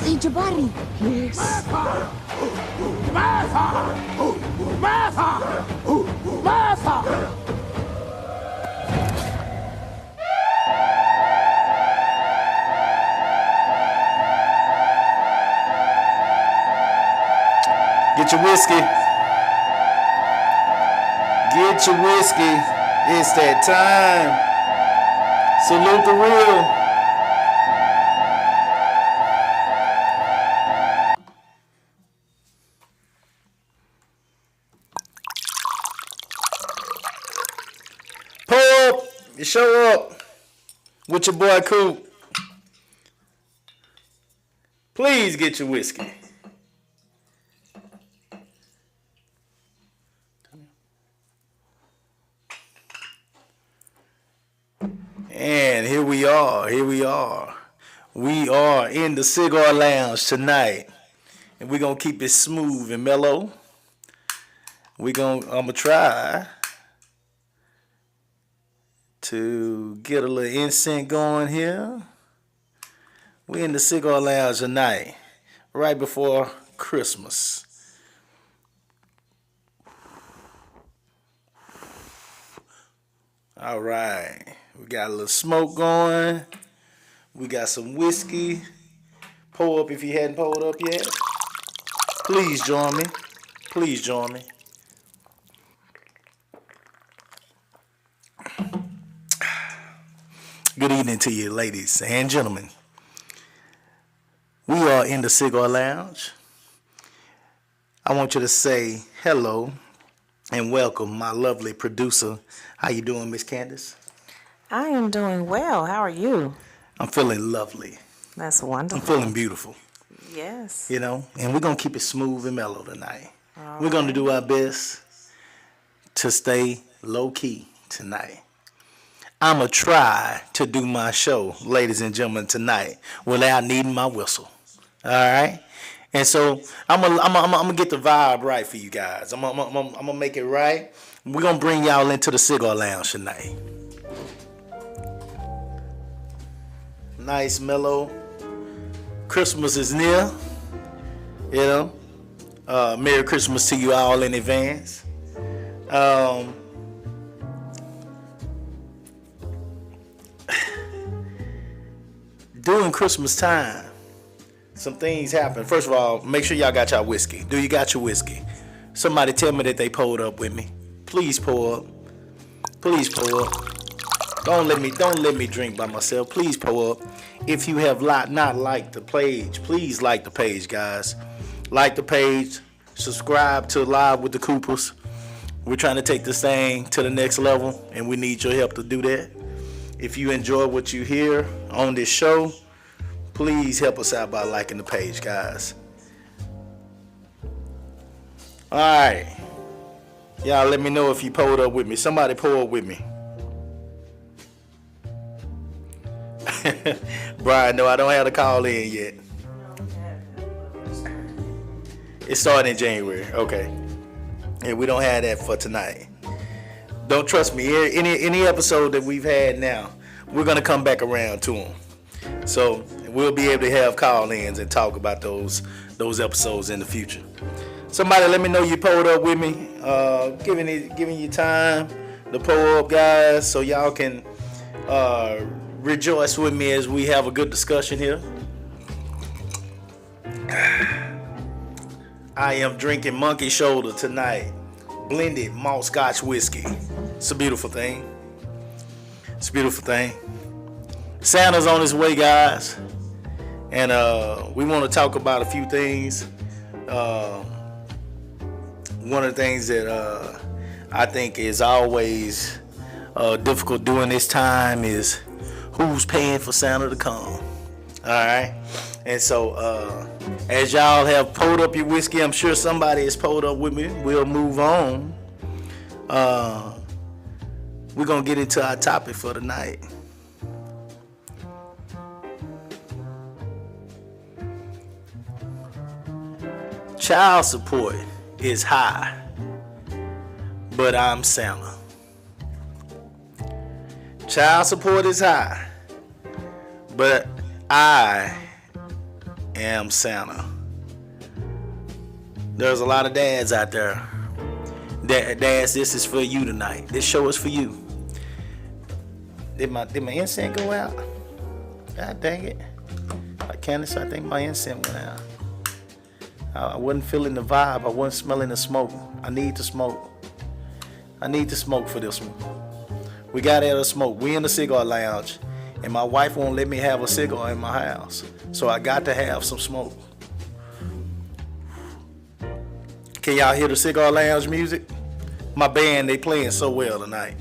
Ate Jabari. Yes. Get your whiskey. Get your whiskey. It's that time. Salute the real. Pull up. You show up with your boy Coop. Please get your whiskey. And here we are. We are in the cigar lounge tonight. And we're going to keep it smooth and mellow. I'm going to try to get a little incense going here. We're in the cigar lounge tonight, right before Christmas. All right. We got a little smoke going. We got some whiskey. Pour up if you hadn't poured up yet. Please join me. Please join me. Good evening to you, ladies and gentlemen. We are in the cigar lounge. I want you to say hello and welcome my lovely producer. How you doing, Miss Candace? I am doing well. How are you? I'm feeling lovely. That's wonderful. I'm feeling beautiful. Yes. You know, and we're going to keep it smooth and mellow tonight. All We're going to right. do our best to stay low key tonight. I'm going to try to do my show, ladies and gentlemen, tonight without needing my whistle. All right? And so I'm gonna get the vibe right for you guys. I'm gonna make it right. We're going to bring y'all into the cigar lounge tonight. Nice, mellow. Christmas is near. You know. Merry Christmas to you all in advance. During Christmas time, some things happen. First of all, make sure y'all got y'all whiskey. Do you got your whiskey? Somebody tell me that they pulled up with me. Please pull up. Please pull up. Don't let me drink by myself. Please pull up. If you have not liked the page, please like the page, guys. Like the page. Subscribe to Live with the Coopers. We're trying to take this thing to the next level, and we need your help to do that. If you enjoy what you hear on this show, please help us out by liking the page, guys. All right. Y'all let me know if you pulled up with me. Somebody pull up with me. Brian, no, I don't have to call in yet. It started in January. Okay. And we don't have that for tonight. Don't trust me. Any episode that we've had now, we're going to come back around to them. So we'll be able to have call-ins and talk about those episodes in the future. Somebody let me know you pulled up with me. Giving you time to pull up, guys, so y'all can rejoice with me as we have a good discussion here. I am drinking Monkey Shoulder tonight. Blended malt Scotch whiskey. It's a beautiful thing. It's a beautiful thing. Santa's on his way, guys. And we want to talk about a few things. One of the things that I think is always difficult during this time is who's paying for Santa to come. All right. And so as y'all have pulled up your whiskey, I'm sure somebody has pulled up with me. We'll move on. We're going to get into our topic for tonight. Child support is high, but I'm Santa. Child support is high, but I am Santa. There's a lot of dads out there. Dads, this is for you tonight. This show is for you. Did my incense go out? God dang it. Candace, I think my incense went out. I wasn't feeling the vibe. I wasn't smelling the smoke. I need to smoke. I need to smoke for this one. We got out of smoke. We in the cigar lounge, and my wife won't let me have a cigar in my house. So I got to have some smoke. Can y'all hear the cigar lounge music? My band, they playing so well tonight.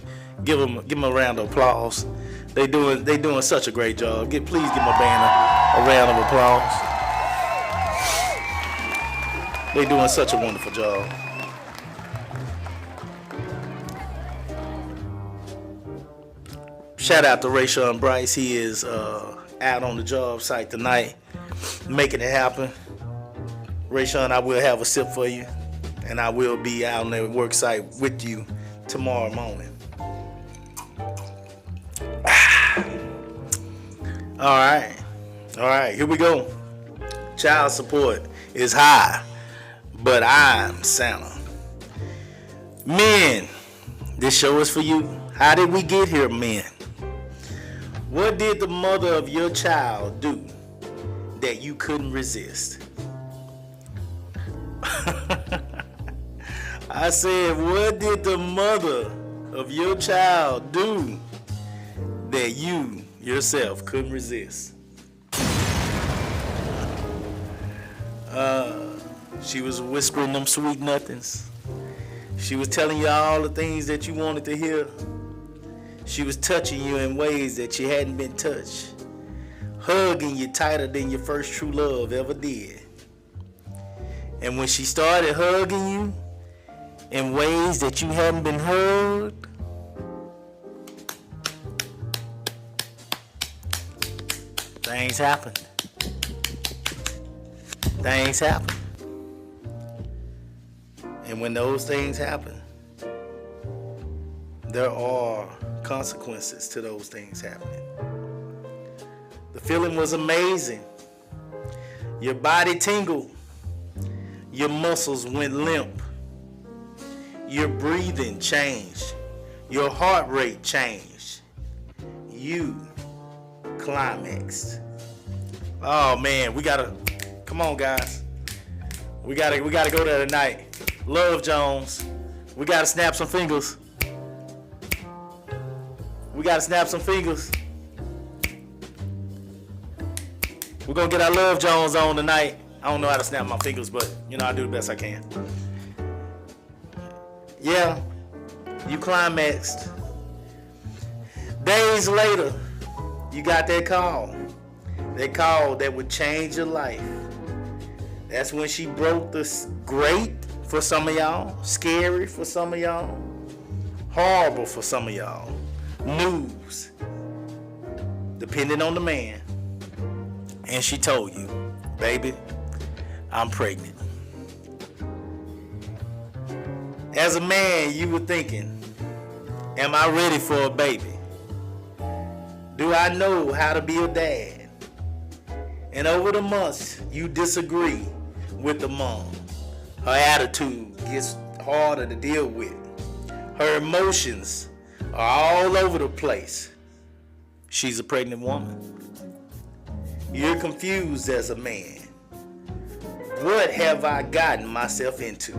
Give them a round of applause. They doing such a great job. Please give my band a round of applause. They doing such a wonderful job. Shout out to Rayshawn Bryce. He is out on the job site tonight, making it happen. Rayshawn, I will have a sip for you, and I will be out on the work site with you tomorrow morning. All right, here we go. Child support is high, but I'm Santa. Men, this show is for you. How did we get here, men? What did the mother of your child do that you couldn't resist? I said, what did the mother of your child do that you yourself couldn't resist? She was whispering them sweet nothings. She was telling you all the things that you wanted to hear. She was touching you in ways that you hadn't been touched. Hugging you tighter than your first true love ever did. And when she started hugging you in ways that you hadn't been hugged, things happened. Things happen. And when those things happen, there are consequences to those things happening. The feeling was amazing. Your body tingled. Your muscles went limp. Your breathing changed. Your heart rate changed. You climaxed. Oh man, we gotta Come on, guys. We gotta go there tonight. Love Jones. We gotta snap some fingers. We gotta snap some fingers. We're gonna get our Love Jones on tonight. I don't know how to snap my fingers, but you know I do the best I can. Yeah, you climaxed. Days later, you got that call. That call that would change your life. That's when she broke the great for some of y'all, scary for some of y'all, horrible for some of y'all, news, depending on the man. And she told you, baby, I'm pregnant. As a man, you were thinking, am I ready for a baby? Do I know how to be a dad? And over the months, you disagree with the mom. Her attitude gets harder to deal with. Her emotions are all over the place. She's a pregnant woman. You're confused as a man. What have I gotten myself into?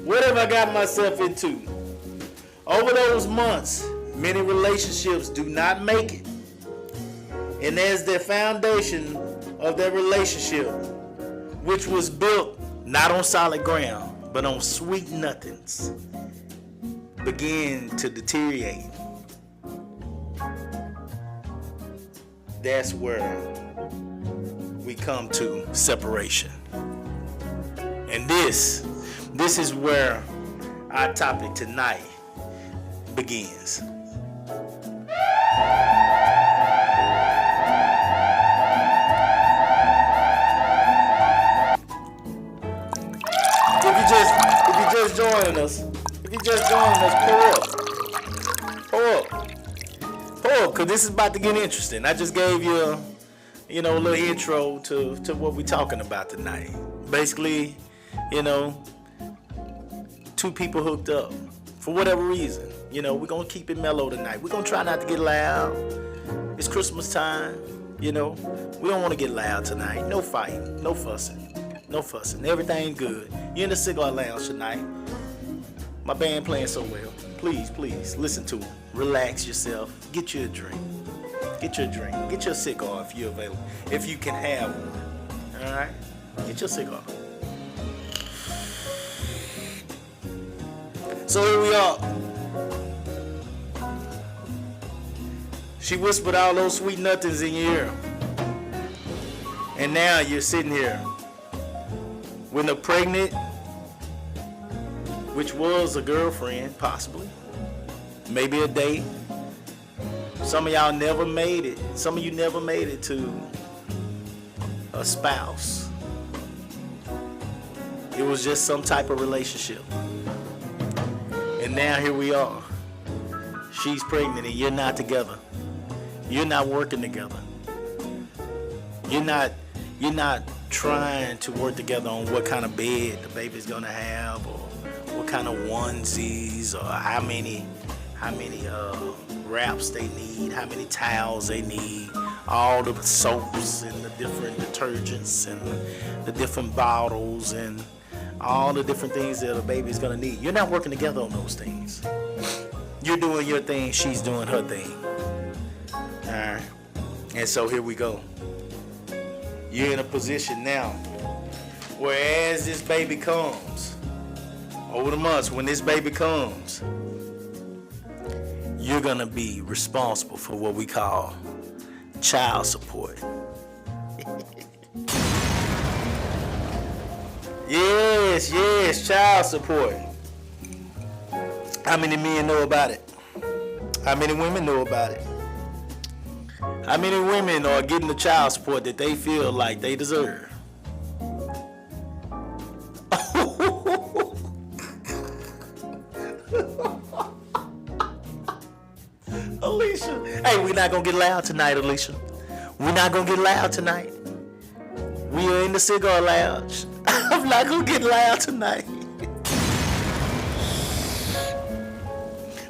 What have I got myself into? Over those months, many relationships do not make it. And as the foundation of their relationship, which was built not on solid ground, but on sweet nothings, begin to deteriorate. That's where we come to separation. And this is where our topic tonight begins. If you just joining us, pull up, cause this is about to get interesting. I just gave you a little intro to what we're talking about tonight. Basically, two people hooked up for whatever reason. We're gonna keep it mellow tonight. We're gonna try not to get loud. It's Christmas time. We don't want to get loud tonight. No fighting, no fussing. Everything good. You're in the cigar lounge tonight. My band playing so well. Please, listen to them. Relax yourself. Get you a drink. Get your cigar if you're available. If you can have one. All right? Get your cigar. So here we are. She whispered all those sweet nothings in your ear. And now you're sitting here with a pregnant, which was a girlfriend, possibly. Maybe a date. Some of y'all never made it. Some of you never made it to a spouse. It was just some type of relationship. And now here we are. She's pregnant and you're not together. You're not working together. You're not trying to work together on what kind of bed the baby's gonna have, or what kind of onesies, or how many wraps they need, how many towels they need, all the soaps and the different detergents and the different bottles and all the different things that a baby's gonna need. You're not working together on those things. You're doing your thing, she's doing her thing. Alright. And so here we go. You're in a position now where as this baby comes, over the months when this baby comes, you're gonna be responsible for what we call child support. Yes, child support. How many men know about it? How many women know about it? How many women are getting the child support that they feel like they deserve? Alicia. Hey, we're not gonna get loud tonight, Alicia. We're not gonna get loud tonight. We are in the cigar lounge. I'm not gonna get loud tonight.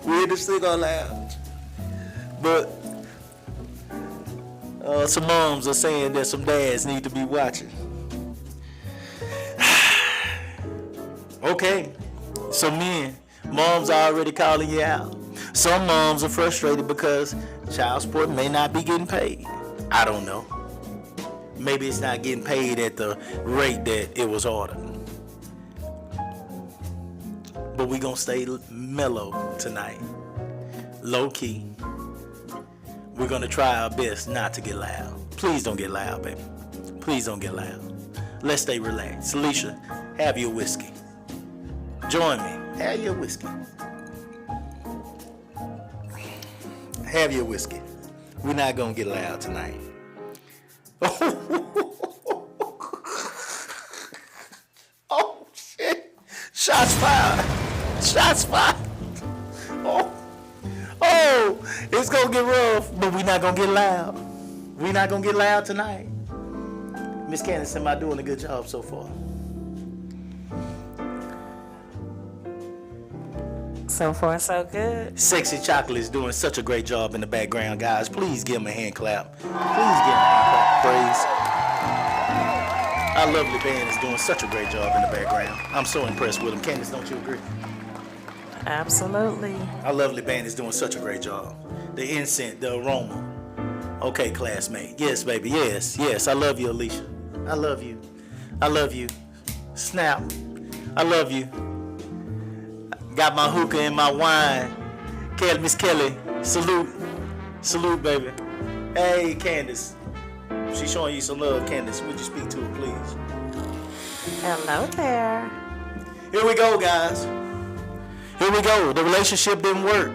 We're in the cigar lounge. But some moms are saying that some dads need to be watching. Okay, so men, moms are already calling you out. Some moms are frustrated because child support may not be getting paid. I don't know. Maybe it's not getting paid at the rate that it was ordered. But we gonna stay mellow tonight, low key. We're gonna try our best not to get loud. Please don't get loud, baby. Please don't get loud. Let's stay relaxed. Alicia, have your whiskey. Join me. Have your whiskey. Have your whiskey. We're not gonna get loud tonight. Oh shit! Shots fired! Shots fired! Oh, it's gonna get rough, but we're not gonna get loud. We're not gonna get loud tonight. Miss Candace, am I doing a good job so far? So far, so good. Sexy Chocolate is doing such a great job in the background, guys. Please give him a hand clap. Please give him a hand clap. Praise. Our lovely band is doing such a great job in the background. I'm so impressed with them. Candace, don't you agree? Absolutely. Our lovely band is doing such a great job. The incense, the aroma. Okay, classmate. Yes, baby. Yes, yes. I love you, Alicia. I love you. I love you. Snap. I love you. Got my hookah and my wine. Kelly, Miss Kelly, salute. Salute, baby. Hey, Candace. She's showing you some love, Candace. Would you speak to her, please? Hello there. Here we go, guys. Here we go. The relationship didn't work.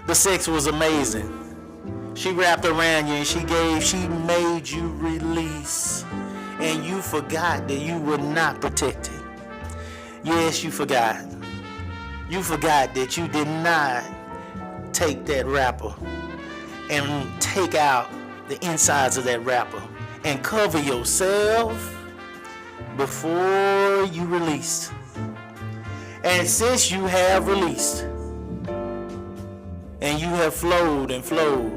The sex was amazing. She wrapped around you and she made you release. And you forgot that you were not protected. Yes, you forgot. You forgot that you did not take that wrapper and take out the insides of that wrapper and cover yourself before you released. And since you have released and you have flowed and flowed,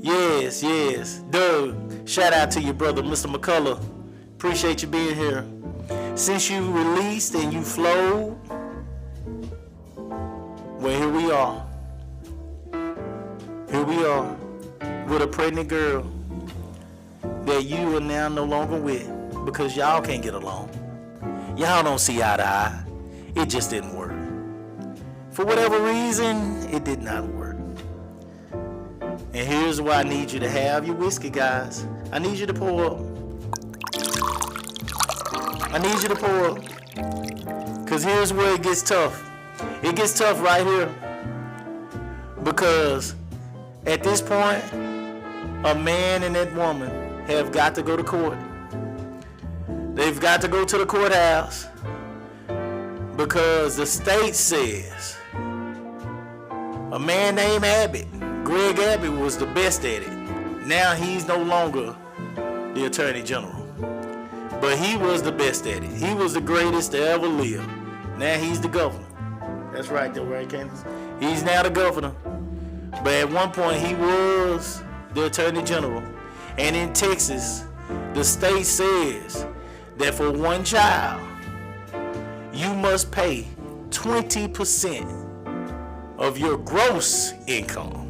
yes, yes, Doug, shout out to your brother, Mr. McCullough. Appreciate you being here. Since you released and you flowed, well, here we are. Here we are with a pregnant girl that you are now no longer with because y'all can't get along. Y'all don't see eye to eye. It just didn't work. For whatever reason, it did not work. And here's why I need you to have your whiskey, guys. I need you to pour up. I need you to pour up. Because here's where it gets tough. It gets tough right here. Because at this point, a man and that woman have got to go to court. They've got to go to the courthouse because the state says a man named Abbott, Greg Abbott, was the best at it. Now he's no longer the Attorney General, but he was the best at it. He was the greatest to ever live. Now he's the governor. That's right, though, right, Candace? He's now the governor. But at one point he was the Attorney General. And in Texas, the state says that for one child, you must pay 20% of your gross income.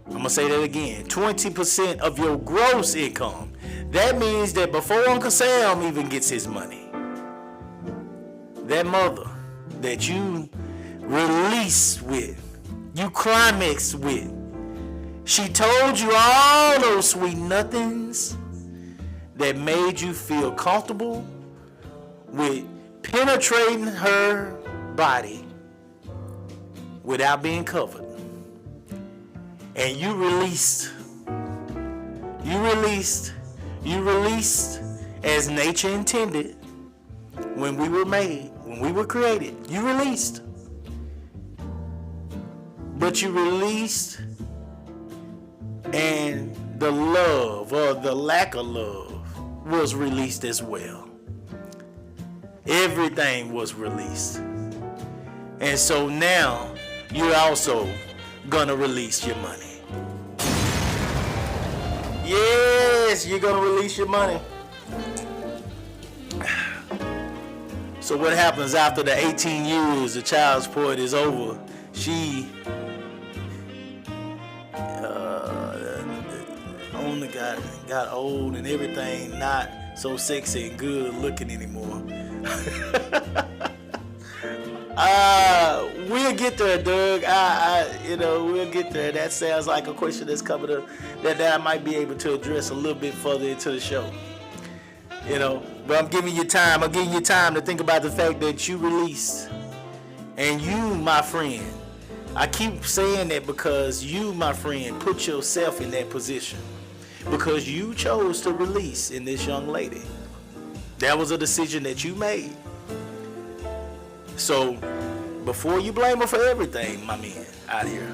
I'm going to say that again. 20% of your gross income. That means that before Uncle Sam even gets his money, that mother that you release with, you climax with, she told you all those sweet nothings that made you feel comfortable with penetrating her body without being covered. And you released as nature intended when we were made, when we were created. You released. But you released, and the love or the lack of love was released as well. Everything was released. And so now you're also gonna release your money. Yes, you're gonna release your money. So what happens after the 18 years the child support is over? She only got old and everything, not so sexy and good looking anymore. We'll get there, Doug. We'll get there. That sounds like a question that's coming up that I might be able to address a little bit further into the show. But I'm giving you time. I'm giving you time to think about the fact that you released. And you, my friend, I keep saying that because you, my friend, put yourself in that position. Because you chose to release in this young lady. That was a decision that you made. So, before you blame her for everything, my man, out here,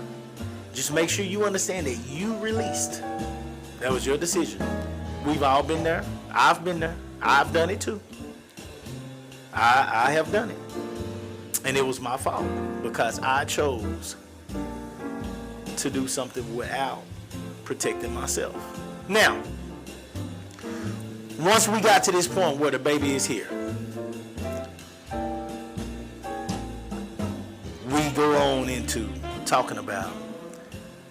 just make sure you understand that you released. That was your decision. We've all been there. I've been there. I've done it too. I have done it. And it was my fault because I chose to do something without protecting myself. Now, once we got to this point where the baby is here, we go on into talking about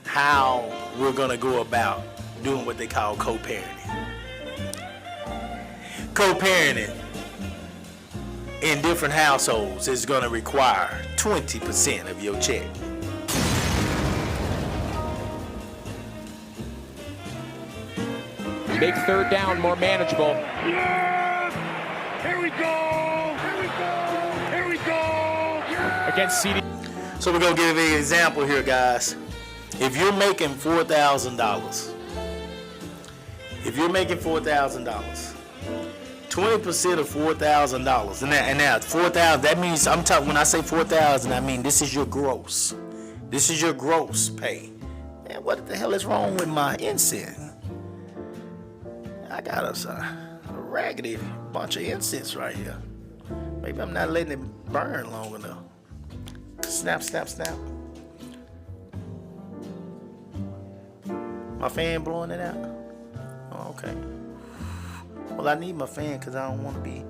how we're going to go about doing what they call co-parenting. Co-parenting in different households is going to require 20% of your check. Make third down more manageable. Yeah! Here we go! Here we go! Here we go! Against CD. So we're going to give you an example here, guys. If you're making $4,000, 20% of $4,000, and now 4,000. That means I'm talking. When I say 4,000, I mean this is your gross. This is your gross pay. Man, what the hell is wrong with my incense? I got a raggedy bunch of incense right here. Maybe I'm not letting it burn long enough. Snap, snap, snap. My fan blowing it out? Oh, okay. Well, I need my fan because I don't want to be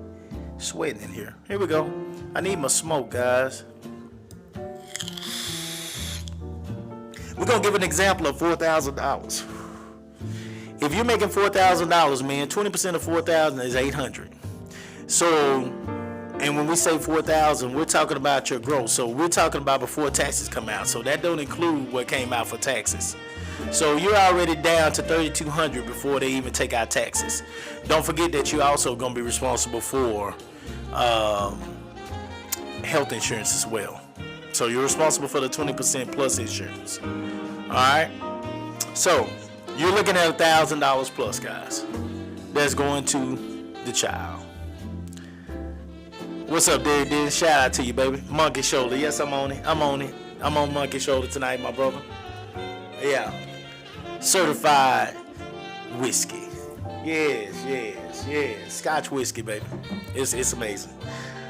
sweating in here. Here we go. I need my smoke, guys. We're going to give an example of $4,000. If you're making $4,000, man, 20% of $4,000 is $800. So, and when we say $4,000, we're talking about your gross. So we're talking about before taxes come out. So that don't include what came out for taxes. So you're already down to $3,200 before they even take out taxes. Don't forget that you're also going to be responsible for health insurance as well. So you're responsible for the 20% plus insurance. All right. So you're looking at $1,000 plus, guys. That's going to the child. What's up, Derek? Shout out to you, baby. Monkey Shoulder. Yes, I'm on it. I'm on Monkey Shoulder tonight, my brother. Yeah. Certified whiskey. Yes. Scotch whiskey, baby. It's amazing.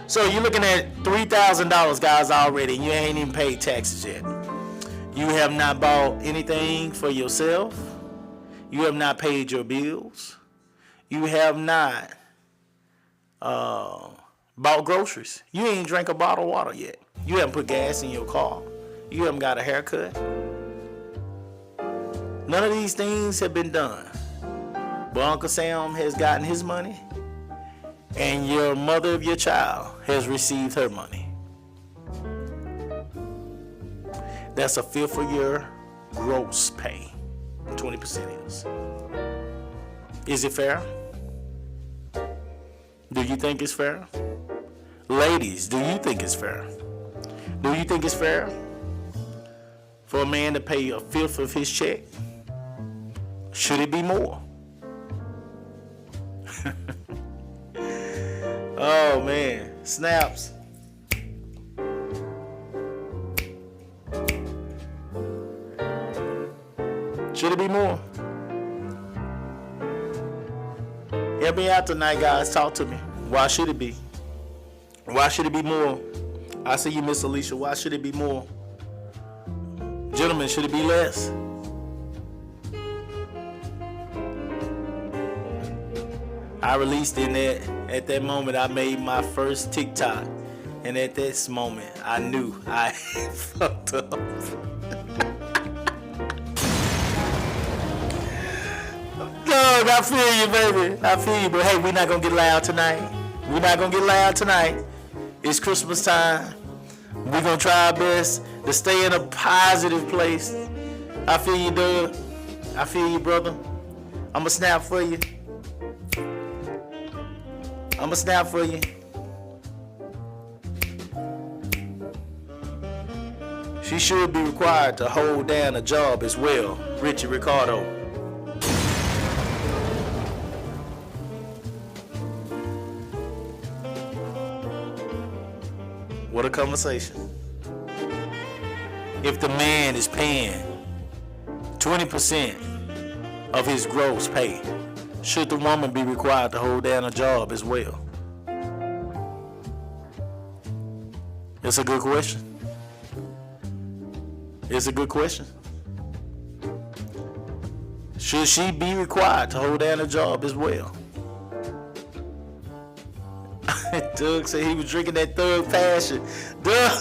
So you're looking at $3,000, guys, already, and you ain't even paid taxes yet. You have not bought anything for yourself. You have not paid your bills. You have not bought groceries. You ain't drank a bottle of water yet. You haven't put gas in your car. You haven't got a haircut. None of these things have been done. But Uncle Sam has gotten his money, and your mother of your child has received her money. That's a fifth of your gross pay. 20% is. Is it fair? Do you think it's fair? Ladies, do you think it's fair? Do you think it's fair for a man to pay a fifth of his check? Should it be more? Oh man, snaps. Should it be more? Help me out tonight, guys. Talk to me. Why should it be? Why should it be more? I see you, Miss Alicia. Why should it be more? Gentlemen, should it be less? I released in that, at that moment, I made my first TikTok. And at this moment, I knew I fucked up. Dog, I feel you, baby. I feel you, but hey, we're not gonna get loud tonight. We're not gonna get loud tonight. It's Christmas time. We're gonna try our best to stay in a positive place. I feel you, Doug. I feel you, brother. I'ma snap for you. I'ma snap for you. She should be required to hold down a job as well. Richie Ricardo. What a conversation. If the man is paying 20% of his gross pay, should the woman be required to hold down a job as well? It's a good question. It's a good question. Should she be required to hold down a job as well? Doug said he was drinking that Thug Passion. Doug.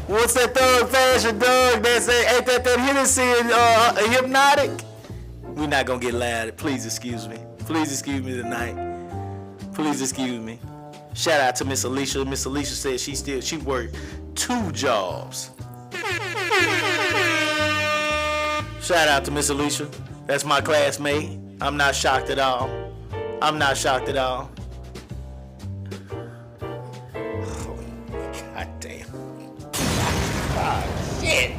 What's that Thug Passion, Doug? That's ain't that Hennessy Hypnotic? We're not gonna get loud. Please excuse me. Please excuse me tonight. Please excuse me. Shout out to Miss Alicia. Miss Alicia said she worked 2 jobs. Shout out to Miss Alicia. That's my classmate. I'm not shocked at all. I'm not shocked at all. Oh, God damn. Ah, shit.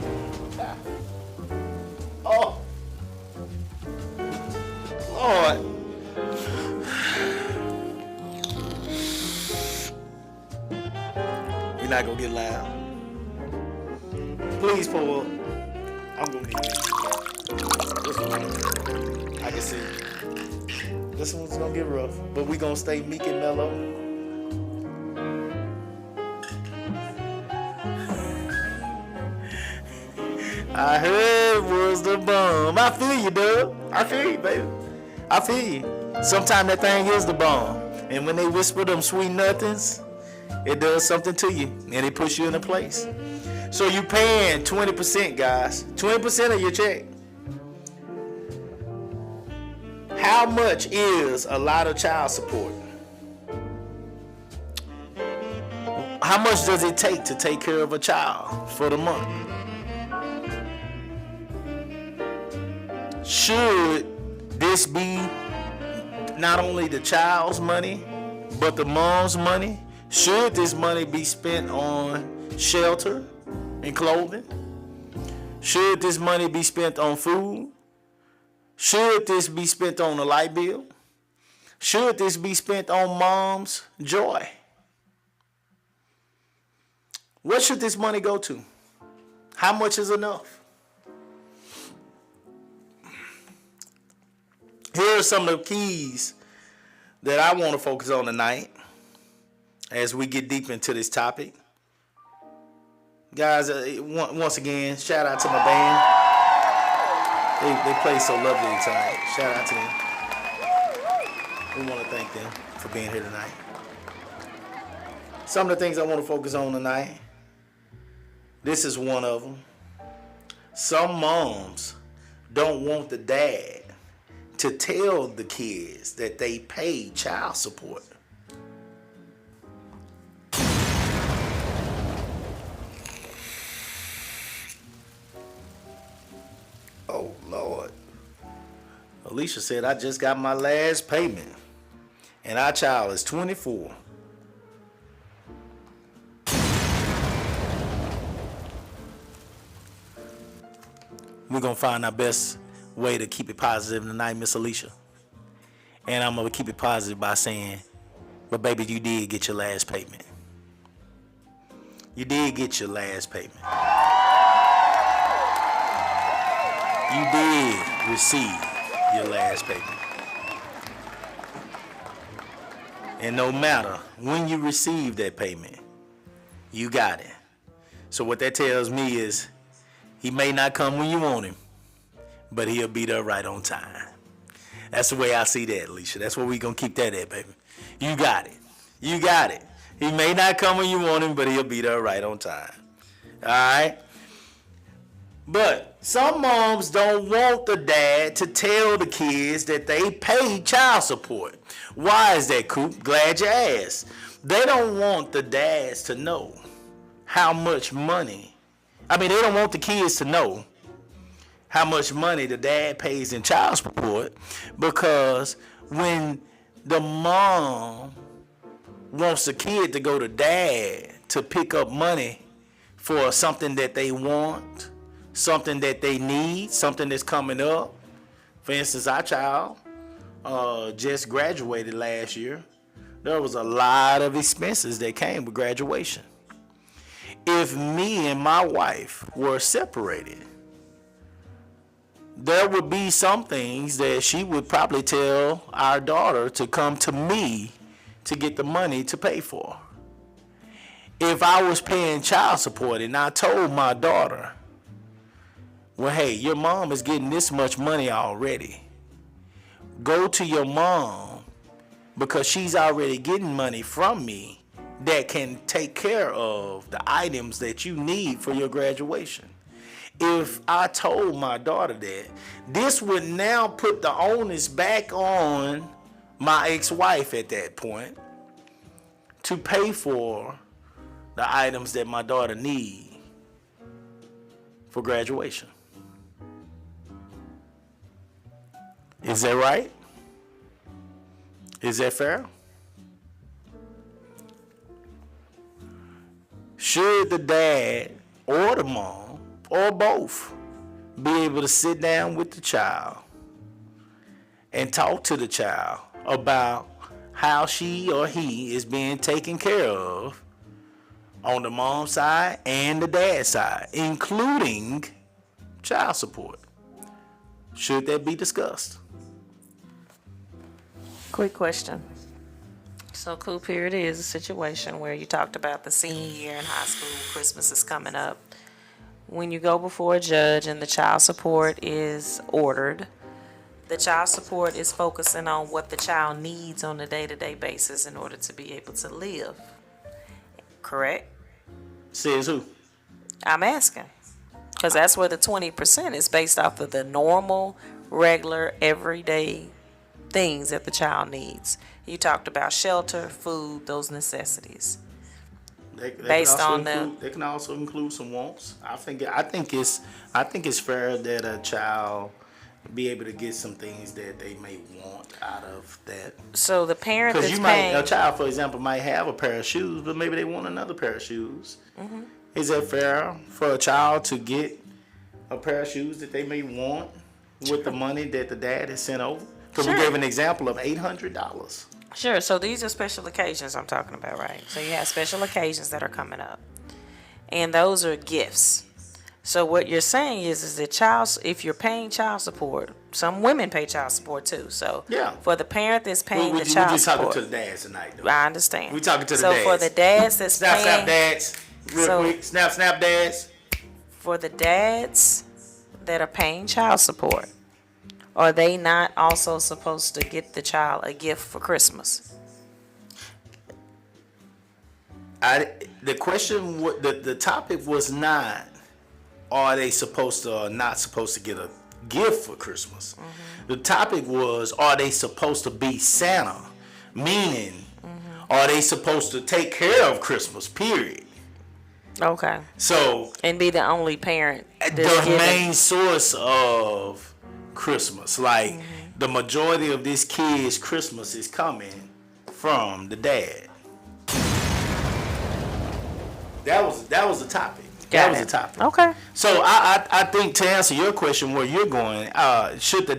Oh. Lord. You're not gonna get loud. Please pull up. I'm gonna get it. This one, I can see. This one's gonna get rough, but we gonna stay meek and mellow. I heard was the bomb. I feel you, Doug. I feel you, baby. I feel you. Sometimes that thing is the bomb. And when they whisper them sweet nothings, it does something to you, and it puts you in a place. So you paying 20%, guys. 20% of your check. How much is a lot of child support? How much does it take to take care of a child for the month? Should this be not only the child's money, but the mom's money? Should this money be spent on shelter and clothing? Should this money be spent on food? Should this be spent on a light bill? Should this be spent on mom's joy? What should this money go to? How much is enough? Here are some of the keys that I want to focus on tonight as we get deep into this topic. Guys, once again, shout out to my band. They play so lovely tonight. Shout out to them. We want to thank them for being here tonight. Some of the things I want to focus on tonight. This is one of them. Some moms don't want the dad to tell the kids that they pay child support. Oh, Lord. Alicia said, I just got my last payment, and our child is 24. We're going to find our best way to keep it positive tonight, Miss Alicia. And I'm going to keep it positive by saying, but baby, you did get your last payment. You did get your last payment. You did receive your last payment. And no matter when you receive that payment, you got it. So what that tells me is he may not come when you want him, but he'll be there right on time. That's the way I see that, Alicia. That's where we gonna keep that at, baby. You got it. You got it. He may not come when you want him, but he'll be there right on time. All right? But some moms don't want the dad to tell the kids that they pay child support. Why is that, Coop? Glad you asked. They don't want the dads to know how much money. They don't want the kids to know how much money the dad pays in child support, because when the mom wants the kid to go to dad to pick up money for something that they want, something that they need, something that's coming up. For instance, our child just graduated last year. There was a lot of expenses that came with graduation. If me and my wife were separated, there would be some things that she would probably tell our daughter to come to me to get the money to pay for. If I was paying child support and I told my daughter, well, hey, your mom is getting this much money already. Go to your mom because she's already getting money from me that can take care of the items that you need for your graduation. If I told my daughter that, this would now put the onus back on my ex-wife at that point to pay for the items that my daughter needs for graduation. Is that right? Is that fair? Should the dad or the mom or both be able to sit down with the child and talk to the child about how she or he is being taken care of on the mom's side and the dad's side, including child support? Should that be discussed? Quick question. So, Coop, here it is, a situation where you talked about the senior year in high school, Christmas is coming up. When you go before a judge and the child support is ordered, the child support is focusing on what the child needs on a day-to-day basis in order to be able to live. Correct? Says who? I'm asking. Because that's where the 20% is based off of the normal, regular, everyday things that the child needs. You talked about shelter, food, those necessities. They Based on they can also include some wants. I think it's fair that a child be able to get some things that they may want out of that. So the parent that's Because paying, a child, for example, might have a pair of shoes, but maybe they want another pair of shoes. Mm-hmm. Is that fair for a child to get a pair of shoes that they may want with the money that the dad has sent over? Because we gave an example of $800. Sure. So these are special occasions I'm talking about, right? So you have special occasions that are coming up, and those are gifts. So what you're saying is that if you're paying child support, some women pay child support too. So Yeah. for the parent that's paying the We're child just talking support, to the dads tonight, though. I understand. We're talking to the so dads. for the dads that's Snap, paying, snap, dads. Real So- quick. Snap, snap, dads. for the dads that are paying child support, are they not also supposed to get the child a gift for Christmas? The question, the topic was not, are they supposed to or not supposed to get a gift for Christmas? Mm-hmm. The topic was, are they supposed to be Santa? Meaning, are they supposed to take care of Christmas, period? Okay. So, And be the only parent the that's giving. main source of Christmas, like the majority of this kid's Christmas is coming from the dad. That was the topic. That was the topic. Okay. So I think, to answer your question, where you're going, should the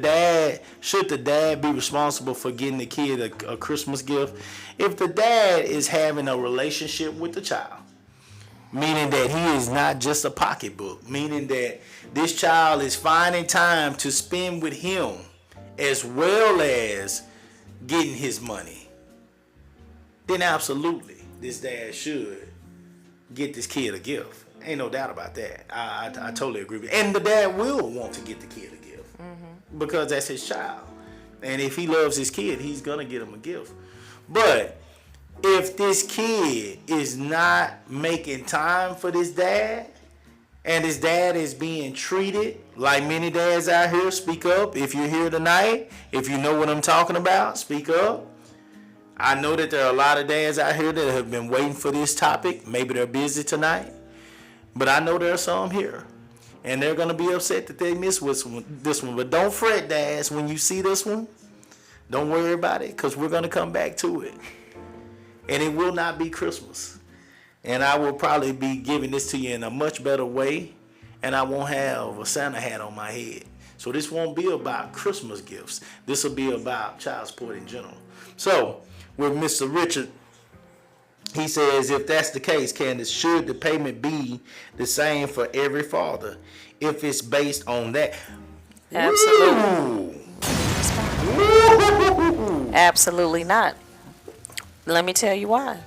dad be responsible for getting the kid a Christmas gift? If the dad is having a relationship with the child, meaning that he is not just a pocketbook, meaning that this child is finding time to spend with him as well as getting his money, then absolutely this dad should get this kid a gift. Ain't no doubt about that. I totally agree with you. And the dad will want to get the kid a gift because that's his child. And if he loves his kid, he's going to get him a gift. But if this kid is not making time for this dad, and his dad is being treated like many dads out here, speak up. If you're here tonight, if you know what I'm talking about, speak up. I know that there are a lot of dads out here that have been waiting for this topic. Maybe they're busy tonight. But I know there are some here. And they're going to be upset that they missed this one. But don't fret, dads, when you see this one. Don't worry about it, because we're going to come back to it. And it will not be Christmas. And I will probably be giving this to you in a much better way. And I won't have a Santa hat on my head. So this won't be about Christmas gifts. This will be about child support in general. So with Mr. Richard, he says, if that's the case, Candace, should the payment be the same for every father if it's based on that? Absolutely. Woo! Absolutely not. Let me tell you why.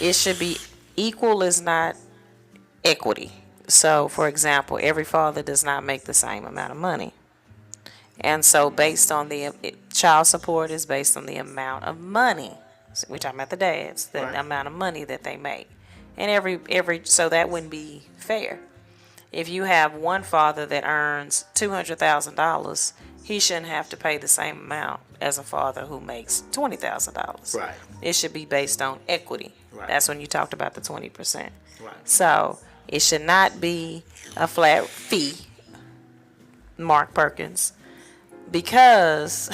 It should be equal is not equity. So, for example, every father does not make the same amount of money. And so based on child support is based on the amount of money. So we're talking about the dads, the Right. amount of money that they make. And so that wouldn't be fair. If you have one father that earns $200,000, he shouldn't have to pay the same amount as a father who makes $20,000. Right. It should be based on equity. Right. That's when you talked about the 20%. Right. So it should not be a flat fee, Mark Perkins, because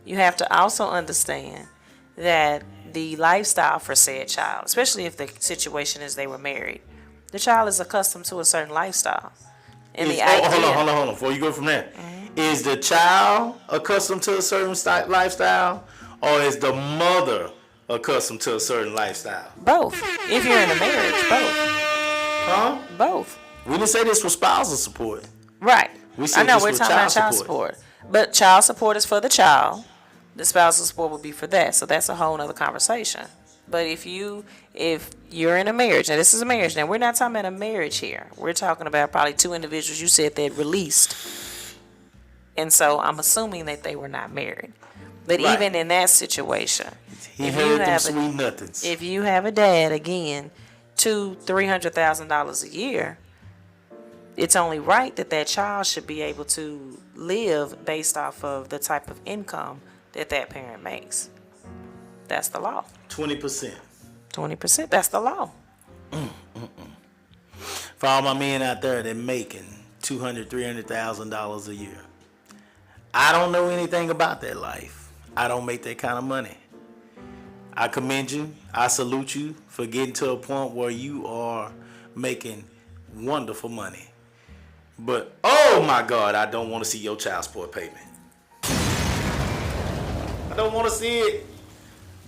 you have to also understand that the lifestyle for said child, especially if the situation is they were married, the child is accustomed to a certain lifestyle. And the idea, Hold on. Before you go from there, is the child accustomed to a certain lifestyle, or is the mother accustomed to a certain lifestyle? both. If you're in a marriage, both. Huh? Both. We didn't say this was spousal support. Right. We said I know this we're was talking about child child support. But child support is for the child. The spousal support would be for that. So that's a whole nother conversation. But if you're in a marriage, now this is a marriage. Now we're not talking about a marriage here. We're talking about probably two individuals you said that released. And so I'm assuming that they were not married. But Right. even in that situation, He if heard you them have sweet nothings. if you have a dad, again, $200,000-$300,000 a year, it's only right that that child should be able to live based off of the type of income that that parent makes. That's the law. 20%. 20%, that's the law. For all my men out there that making $200,000, $300,000 a year. I don't know anything about that life. I don't make that kind of money. I commend you. I salute you for getting to a point where you are making wonderful money. But, oh my God, I don't want to see your child support payment. I don't want to see it.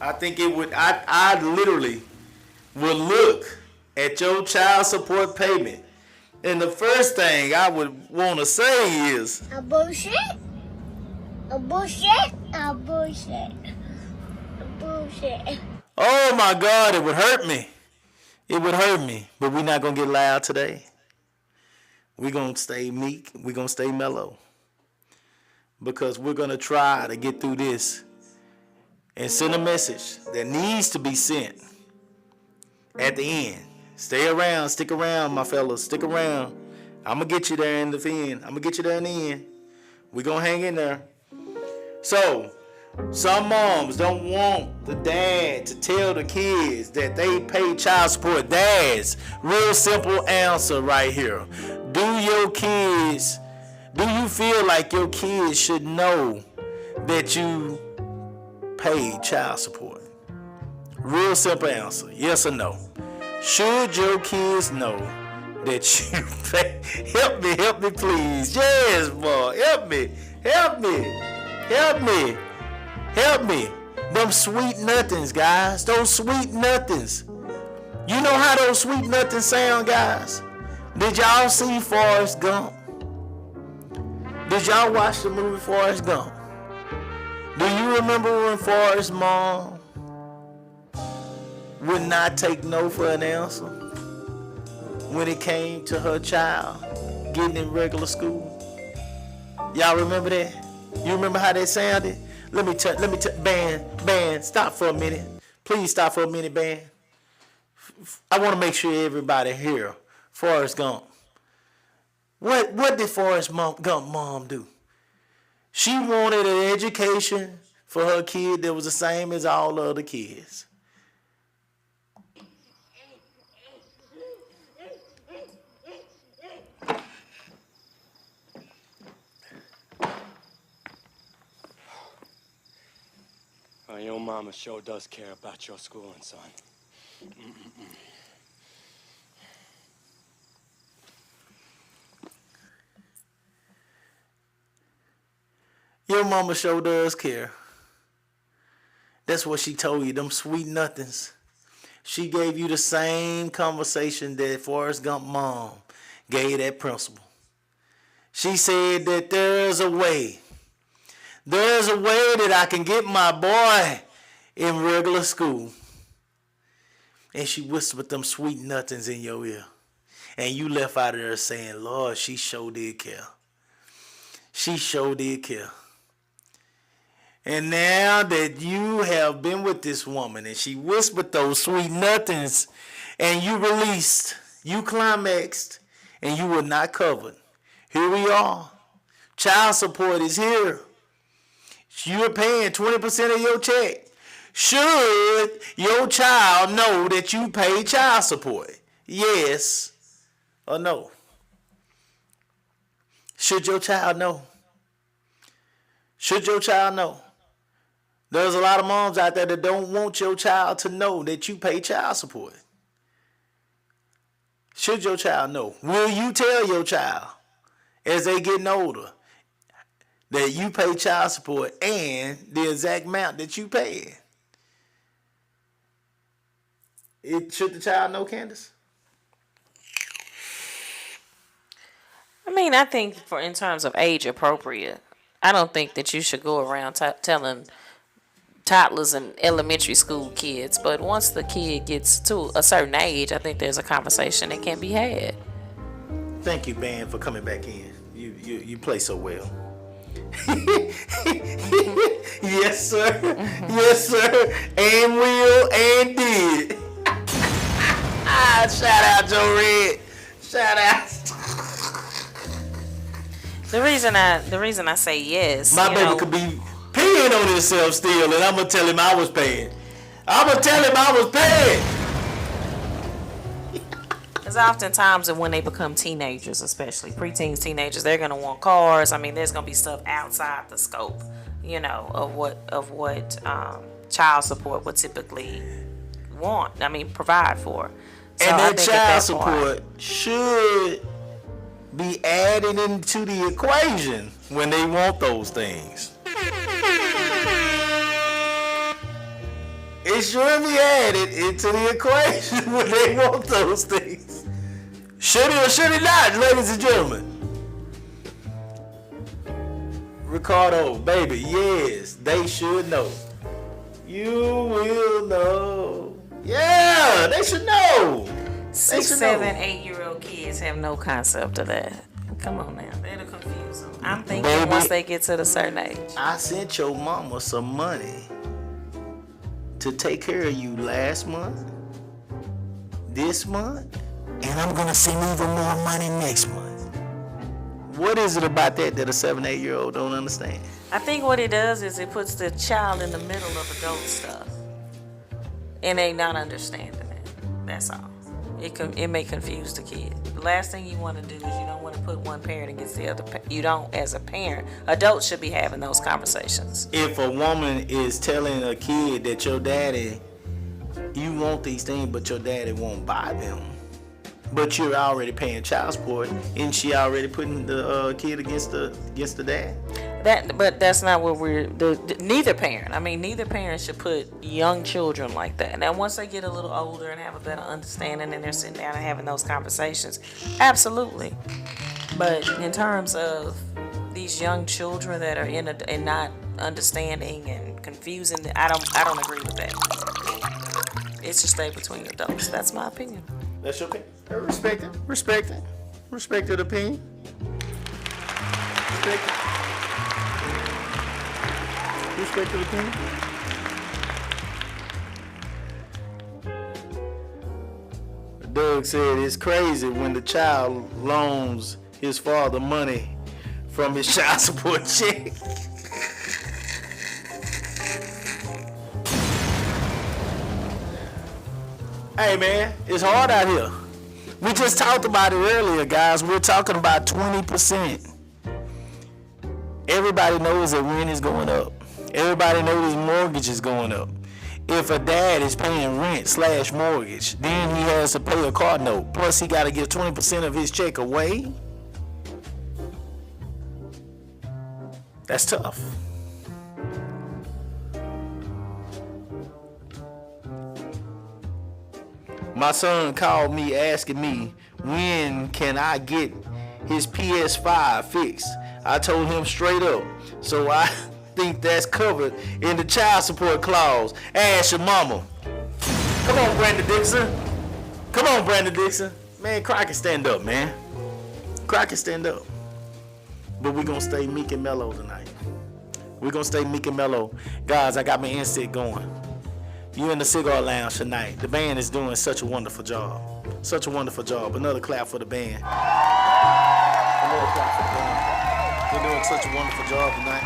I think it would, I literally would look at your child support payment, and the first thing I would want to say is, A bullshit. A bullshit. A bullshit. A bullshit. oh my God, it would hurt me. It would hurt me. But we're not going to get loud today. We're going to stay meek. We're going to stay mellow. Because we're going to try to get through this and send a message that needs to be sent at the end. Stay around. Stick around, my fellas. Stick around. I'm going to get you there in the end. I'm going to get you there in the end. We're going to hang in there. So, some moms don't want the dad to tell the kids that they pay child support. Dads, real simple answer right here. Do you feel like your kids should know that you pay child support? Real simple answer. Yes or no? Should your kids know that you pay? Help me please. Yes, boy. Help me. Them sweet nothings, guys. Those sweet nothings. You know how those sweet nothings sound, guys? Did y'all see Forrest Gump? Did y'all watch the movie Forrest Gump? Do you remember when Forrest's mom would not take no for an answer when it came to her child getting in regular school? Y'all remember that? You remember how that sounded? Let me tell, Band, stop for a minute. Please stop for a minute, Band. I want to make sure everybody here, Forrest Gump. What did Forrest Gump mom do? She wanted an education for her kid that was the same as all the other kids. Your mama sure does care about your schooling, son. Your mama sure does care. That's what she told you, them sweet nothings. She gave you the same conversation that Forrest Gump mom gave that principal. She said that there's a way that I can get my boy in regular school. And she whispered them sweet nothings in your ear. And you left out of there saying, Lord, she sure did care. She sure did care. And now that you have been with this woman and she whispered those sweet nothings and you released, you climaxed, and you were not covered. Here we are. Child support is here. You're paying 20% of your check. Should your child know that you pay child support? Yes or no? Should your child know? Should your child know? There's a lot of moms out there that don't want your child to know that you pay child support. Should your child know? Will you tell your child as they getting older that you pay child support and the exact amount that you pay? Should the child know, Candace? I mean, I think in terms of age appropriate, I don't think that you should go around telling toddlers and elementary school kids. But once the kid gets to a certain age, I think there's a conversation that can be had. Thank you, Band, for coming back in. You play so well. Yes, sir. Yes, sir. And will and did. Shout out Joe Red. Shout out. The reason I say yes. My baby could be peeing on himself still, and I'm gonna tell him I was paying. Because oftentimes when they become teenagers, especially preteens, teenagers, they're gonna want cars. I mean, there's gonna be stuff outside the scope, of what child support would typically provide for. So And I that think child at support should be added into the equation when they want those things. It should be added into the equation when they want those things. Should it or should it not, ladies and gentlemen? Ricardo, baby, yes, they should know. You will know. Yeah, they should know. 6, 7, 8-year-old kids have no concept of that. Come on now, that'll confuse them. I'm thinking Baby, once they get to the certain age. I sent your mama some money to take care of you last month, this month, and I'm gonna send even more money next month. What is it about that a 7, 8-year-old don't understand? I think what it does is it puts the child in the middle of adult stuff, and they not understanding it. That's all. It may confuse the kid. The last thing you want to do is you don't want to put one parent against the other. You don't, as a parent. Adults should be having those conversations. If a woman is telling a kid that your daddy, you want these things, but your daddy won't buy them, but you're already paying child support, isn't she already putting the kid against the dad? But that's not what neither parent should put young children like that. Now, once they get a little older and have a better understanding and they're sitting down and having those conversations, absolutely. But in terms of these young children that are and not understanding and confusing, I don't agree with that. It should stay between adults. That's my opinion. That's your opinion. Respect it. Respect it. Respect the opinion. Respect it. Respect the opinion. Doug said it's crazy when the child loans his father money from his child support check. Hey man, it's hard out here. We just talked about it earlier, guys. We're talking about 20%. Everybody knows that rent is going up. Everybody knows his mortgage is going up. If a dad is paying rent/mortgage, then he has to pay a car note. Plus, he got to give 20% of his check away. That's tough. My son called me asking me when can I get his PS5 fixed. I told him straight up. So I think that's covered in the child support clause. Ask your mama. Come on, Brandon Dixon. Come on, Brandon Dixon. Man, Crockett, stand up, man. Crockett, stand up. But we're going to stay meek and mellow tonight. We're going to stay meek and mellow. Guys, I got my insert going. You in the cigar lounge tonight. The band is doing such a wonderful job. Such a wonderful job. Another clap for the band. Another clap for the band. They're doing such a wonderful job tonight.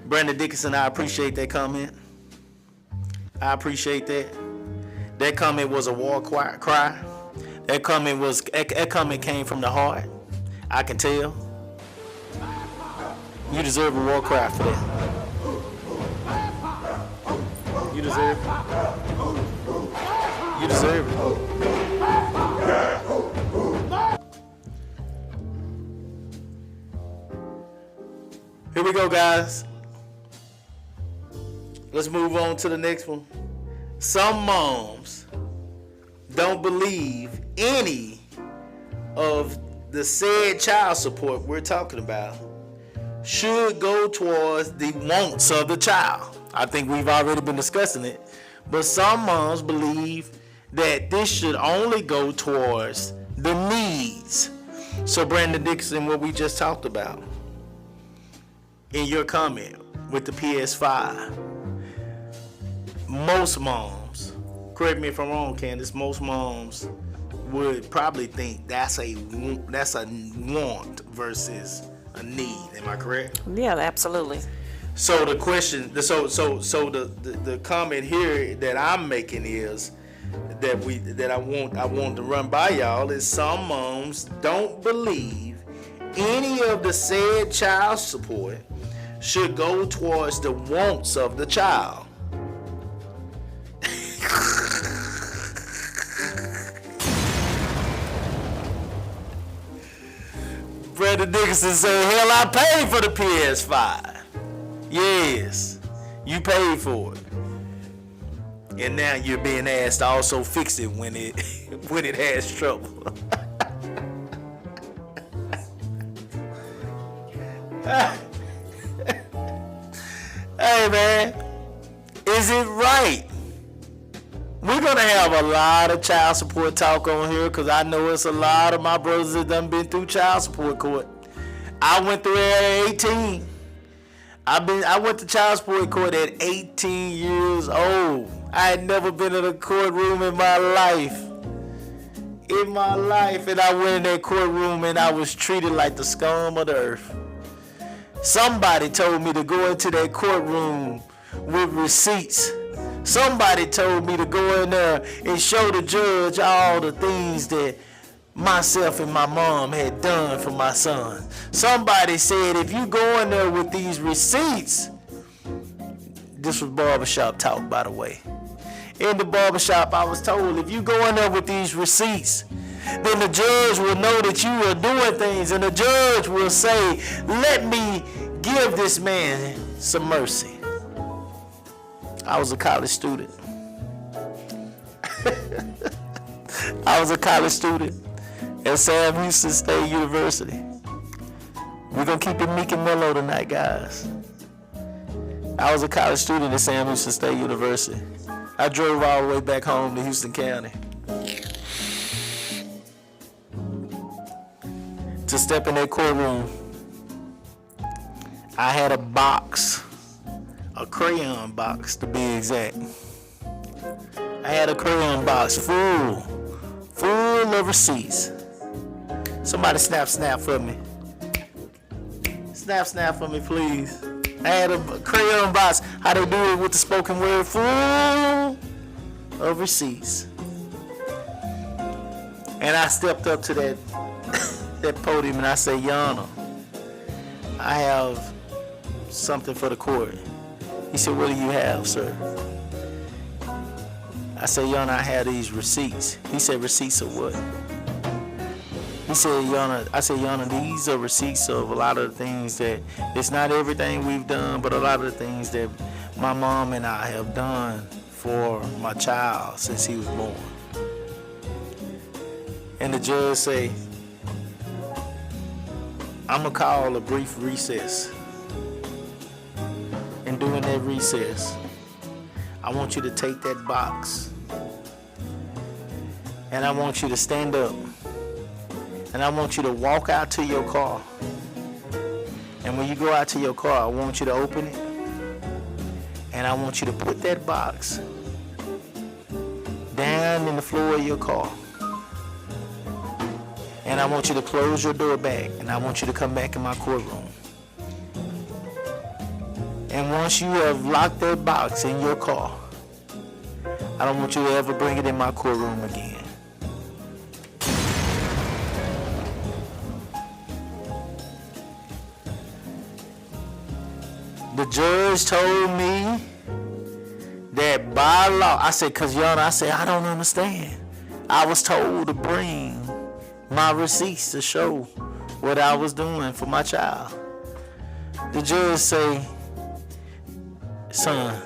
Brandon Dickinson, I appreciate that comment. I appreciate that. That comment was a war cry. That comment came from the heart. I can tell. You deserve a war cry for that. You deserve it. You deserve it. Here we go, guys. Let's move on to the next one. Some moms don't believe any of the said child support we're talking about should go towards the wants of the child. I think we've already been discussing it. But some moms believe that this should only go towards the needs. So Brandon Dixon, what we just talked about in your comment with the PS5, most moms, correct me if I'm wrong, Candace, most moms would probably think that's a want versus a need. Am I correct? Yeah, absolutely. So the question, the comment here that I'm making is that I want to run by y'all is some moms don't believe any of the said child support should go towards the wants of the child. Brandon Dickinson said, hell, I paid for the PS5. Yes, you paid for it. And now you're being asked to also fix it when it has trouble. Hey man, is it right? We're gonna have a lot of child support talk on here because I know it's a lot of my brothers that done been through child support court. I went through it at 18. I went to child support court at 18 years old. I had never been in a courtroom in my life. And I went in that courtroom and I was treated like the scum of the earth. Somebody told me to go into that courtroom with receipts. Somebody told me to go in there and show the judge all the things that myself and my mom had done for my son. Somebody said, if you go in there with these receipts, this was barbershop talk, by the way. In the barbershop, I was told, if you go in there with these receipts, then the judge will know that you are doing things, and the judge will say, let me give this man some mercy. I was a college student. I was a college student at Sam Houston State University. We're going to keep it meek and mellow tonight, guys. I was a college student at Sam Houston State University. I drove all the way back home to Houston County to step in that courtroom. I had a box, a crayon box to be exact. I had a crayon box full of receipts. Somebody snap for me. Snap for me, please. I had a crayon box. How they do it with the spoken word, full of receipts. And I stepped up to that podium and I said, Your Honor, I have something for the court. He said, what do you have, sir? I said, Your Honor, I have these receipts. He said, receipts of what? He said, Your Honor, I said, Your Honor, these are receipts of a lot of the things that, it's not everything we've done, but a lot of the things that my mom and I have done for my child since he was born. And the judge say, I'm gonna call a brief recess. And during that recess, I want you to take that box and I want you to stand up and I want you to walk out to your car. And when you go out to your car, I want you to open it and I want you to put that box down in the floor of your car. And I want you to close your door back and I want you to come back in my courtroom. And once you have locked that box in your car, I don't want you to ever bring it in my courtroom again. The judge told me that by law, I said, Your Honor, I don't understand. I was told to bring my receipts to show what I was doing for my child. The judge say, son,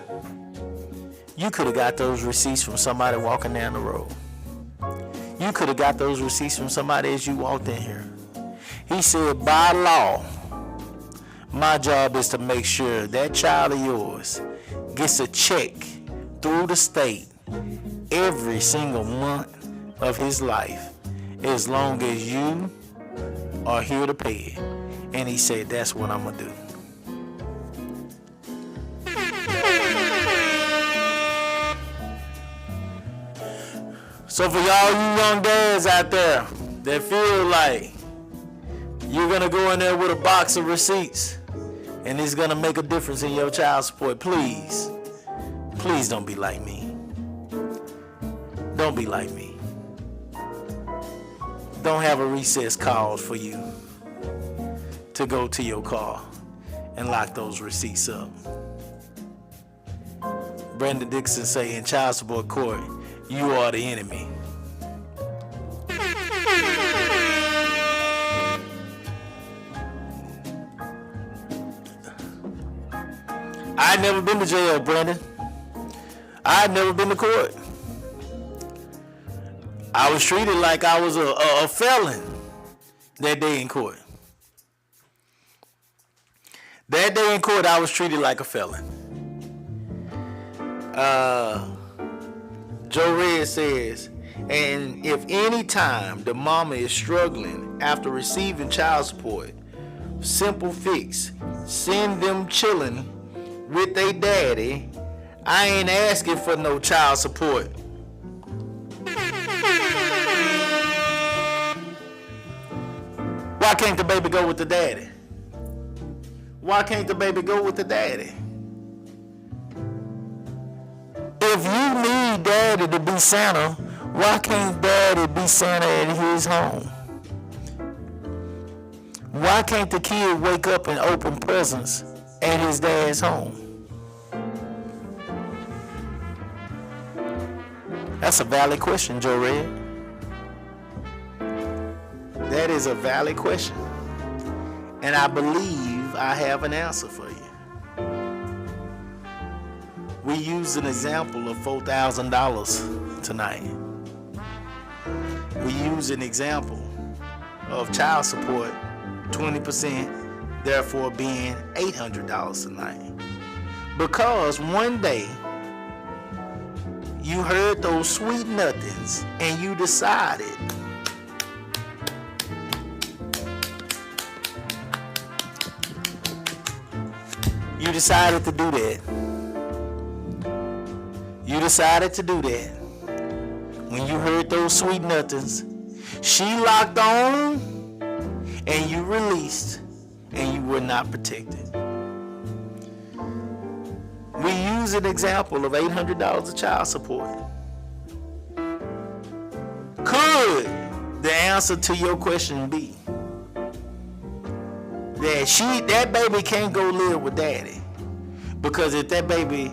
you could have got those receipts from somebody walking down the road. You could have got those receipts from somebody as you walked in here. He said, by law, my job is to make sure that child of yours gets a check through the state every single month of his life, as long as you are here to pay it. And he said, that's what I'm gonna do. So for y'all you young dads out there that feel like you're gonna go in there with a box of receipts and it's gonna make a difference in your child support, please don't be like me. Don't be like me. Don't have a recess called for you to go to your car and lock those receipts up. Brandon Dixon say in child support court, you are the enemy. I had never been to jail, Brandon. I had never been to court. I was treated like I was a felon that day in court. That day in court, I was treated like a felon. Joe Red says, and if any time the mama is struggling after receiving child support, simple fix, send them chilling with their daddy. I ain't asking for no child support. Why can't the baby go with the daddy? Why can't the baby go with the daddy? If you need daddy to be Santa, why can't daddy be Santa at his home? Why can't the kid wake up and open presents at his dad's home? That's a valid question, Joe Red. That is a valid question. And I believe I have an answer for you. We used an example of $4,000 tonight. We used an example of child support, 20%, therefore being $800 tonight. Because one day you heard those sweet nothings and you decided to do that. You decided to do that. When you heard those sweet nothings, she locked on and you released and you were not protected. We use an example of $800 of child support. Could the answer to your question be that baby can't go live with daddy? Because if that baby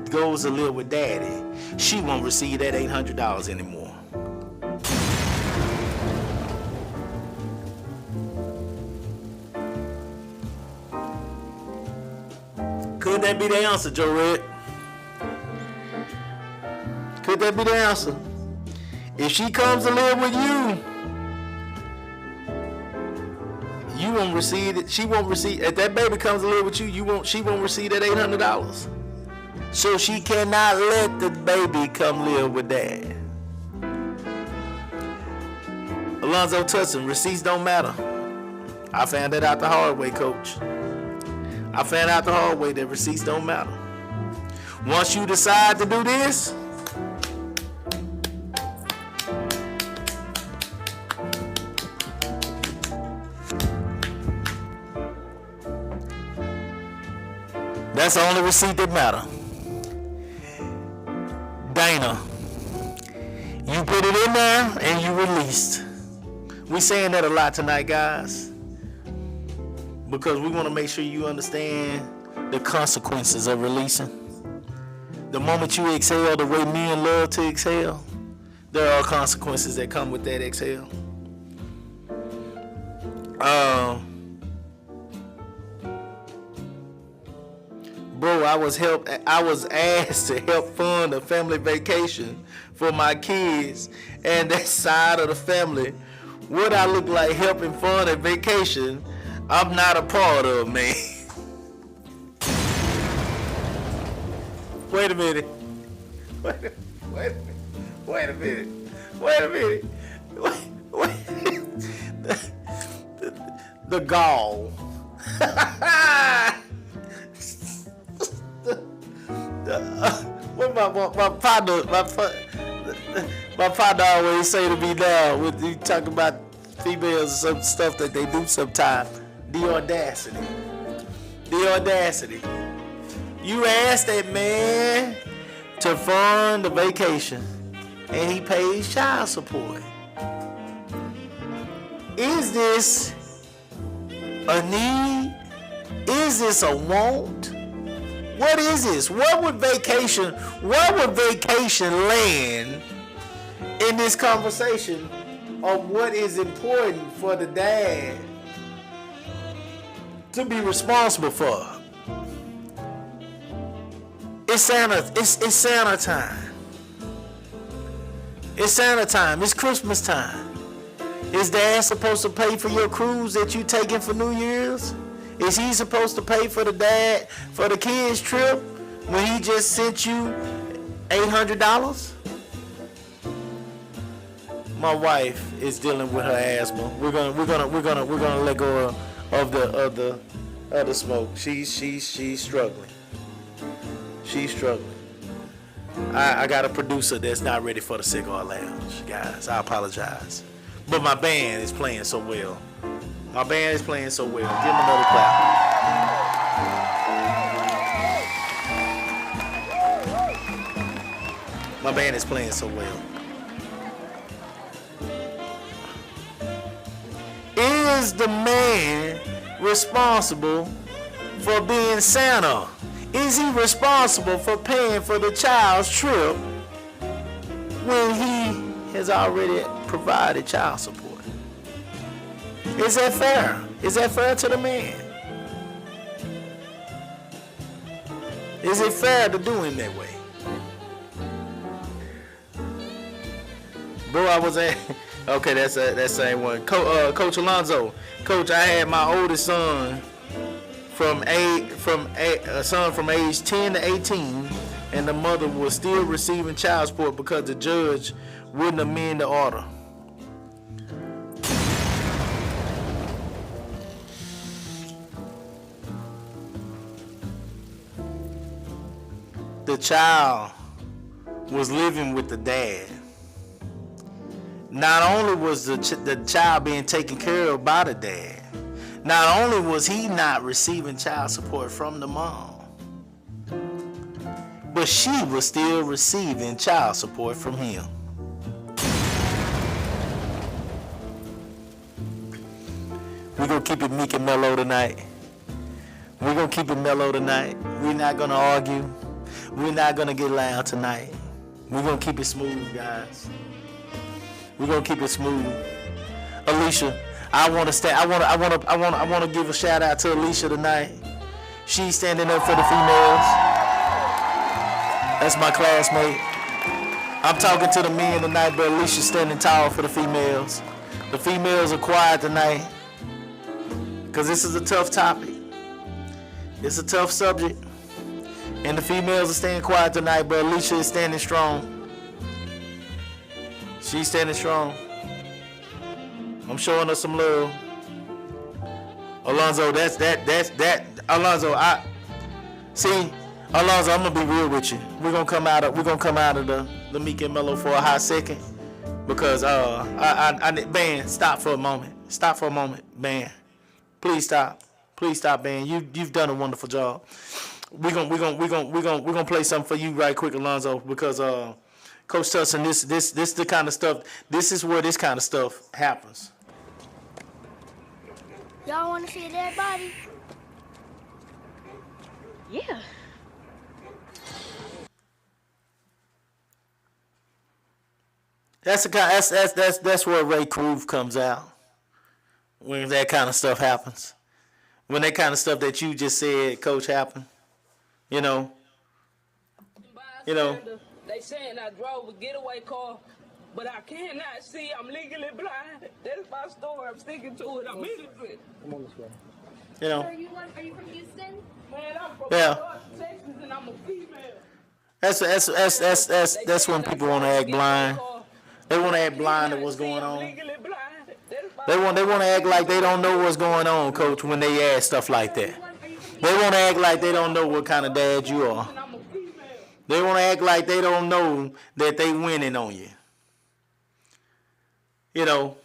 goes to live with daddy, she won't receive that $800 anymore. Could that be the answer, Joe Red? Could that be the answer? If she comes to live with you, you won't receive it. She won't receive. If that baby comes to live with you, she won't receive that $800. So she cannot let the baby come live with dad. Alonzo Tutson, receipts don't matter. I found that out the hard way, coach. I found out the hard way that receipts don't matter. Once you decide to do this, that's the only receipt that matter. Dana, you put it in there and you released. We saying that a lot tonight, guys, because we want to make sure you understand the consequences of releasing. The moment you exhale the way men love to exhale, there are consequences that come with that exhale. Bro, I was asked to help fund a family vacation for my kids and that side of the family. What I look like helping fund a vacation, I'm not a part of, man. Wait a minute. The gall. What my partner always say to me now when you talk about females and some stuff that they do sometimes. The audacity. You asked that man to fund the vacation and he pays child support. Is this a need? Is this a want? What is this? Where would vacation land in this conversation of what is important for the dad to be responsible for? It's Santa time. It's Santa time. It's Christmas time. Is dad supposed to pay for your cruise that you taking for New Year's? Is he supposed to pay for the kids' trip when he just sent you $800? My wife is dealing with her asthma. We're gonna let go of the smoke. She's struggling. She's struggling. I got a producer that's not ready for the cigar lounge, guys. I apologize, but my band is playing so well. Give him another clap. My band is playing so well. Is the man responsible for being Santa? Is he responsible for paying for the child's trip when he has already provided child support? Is that fair? Is that fair to the man? Is it fair to do him that way? Bro, I was at... Okay, that's that same one. Coach Alonzo. Coach, I had my oldest son a son from age 10 to 18, and the mother was still receiving child support because the judge wouldn't amend the order. The child was living with the dad. Not only was the child being taken care of by the dad, not only was he not receiving child support from the mom, but she was still receiving child support from him. We're going to keep it meek and mellow tonight. We're going to keep it mellow tonight. We're not going to argue. We're not going to get loud tonight. We're going to keep it smooth, guys. We're going to keep it smooth. Alicia, I want to give a shout out to Alicia tonight. She's standing up for the females. That's my classmate. I'm talking to the men tonight, but Alicia's standing tall for the females. The females are quiet tonight because this is a tough topic. It's a tough subject. And the females are staying quiet tonight, but Alicia is standing strong. She's standing strong. I'm showing her some love. Alonzo, Alonzo, Alonzo, I'm gonna be real with you. We're gonna come out of the meek and mellow for a hot second. Because Ben, stop for a moment. Stop for a moment, Ben. Please stop. Please stop, Ben. You've done a wonderful job. We're gonna play something for you right quick, Alonzo, because Coach Tussin, this the kind of stuff. This is where this kind of stuff happens. Y'all want to see a dead body? Yeah. That's where Ray Groove comes out. When that kind of stuff happens. When that kind of stuff that you just said, Coach, happened. You know. They saying I drove a getaway car, but I cannot see. I'm legally blind. That's my story. I'm sticking to it. I'm innocent. You know. Are you from Houston? Man, I'm from Texas, and I'm a female. That's when people want to act blind. They want to act blind to what's going on. They want to act like they don't know what's going on, Coach, when they ask stuff like that. They want to act like they don't know what kind of dad you are. They want to act like they don't know that they winning on you. You know,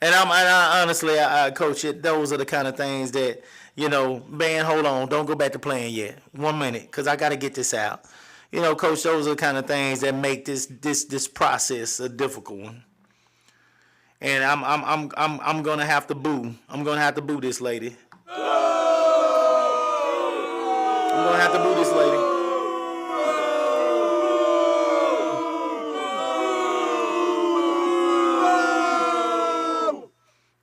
and I honestly, Coach, those are the kind of things that, man, hold on, don't go back to playing yet. 1 minute, because I got to get this out. Coach, those are the kind of things that make this process a difficult one. And I'm gonna have to boo. I'm gonna have to boo this lady. I'm gonna have to boo this lady.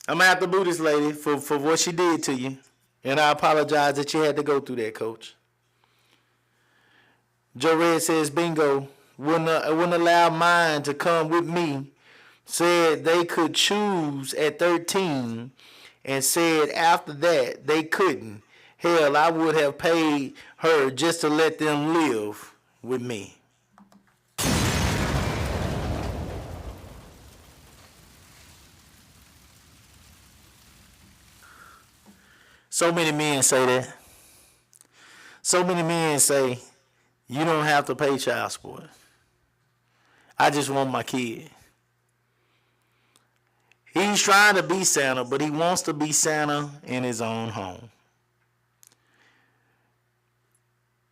I'm gonna have to boo this lady for what she did to you. And I apologize that you had to go through that, Coach. Joe Red says, bingo, wouldn't allow mine to come with me. Said they could choose at 13 and said after that they couldn't. Hell, I would have paid her just to let them live with me. So many men say that. So many men say, you don't have to pay child support. I just want my kid. He's trying to be Santa, but he wants to be Santa in his own home.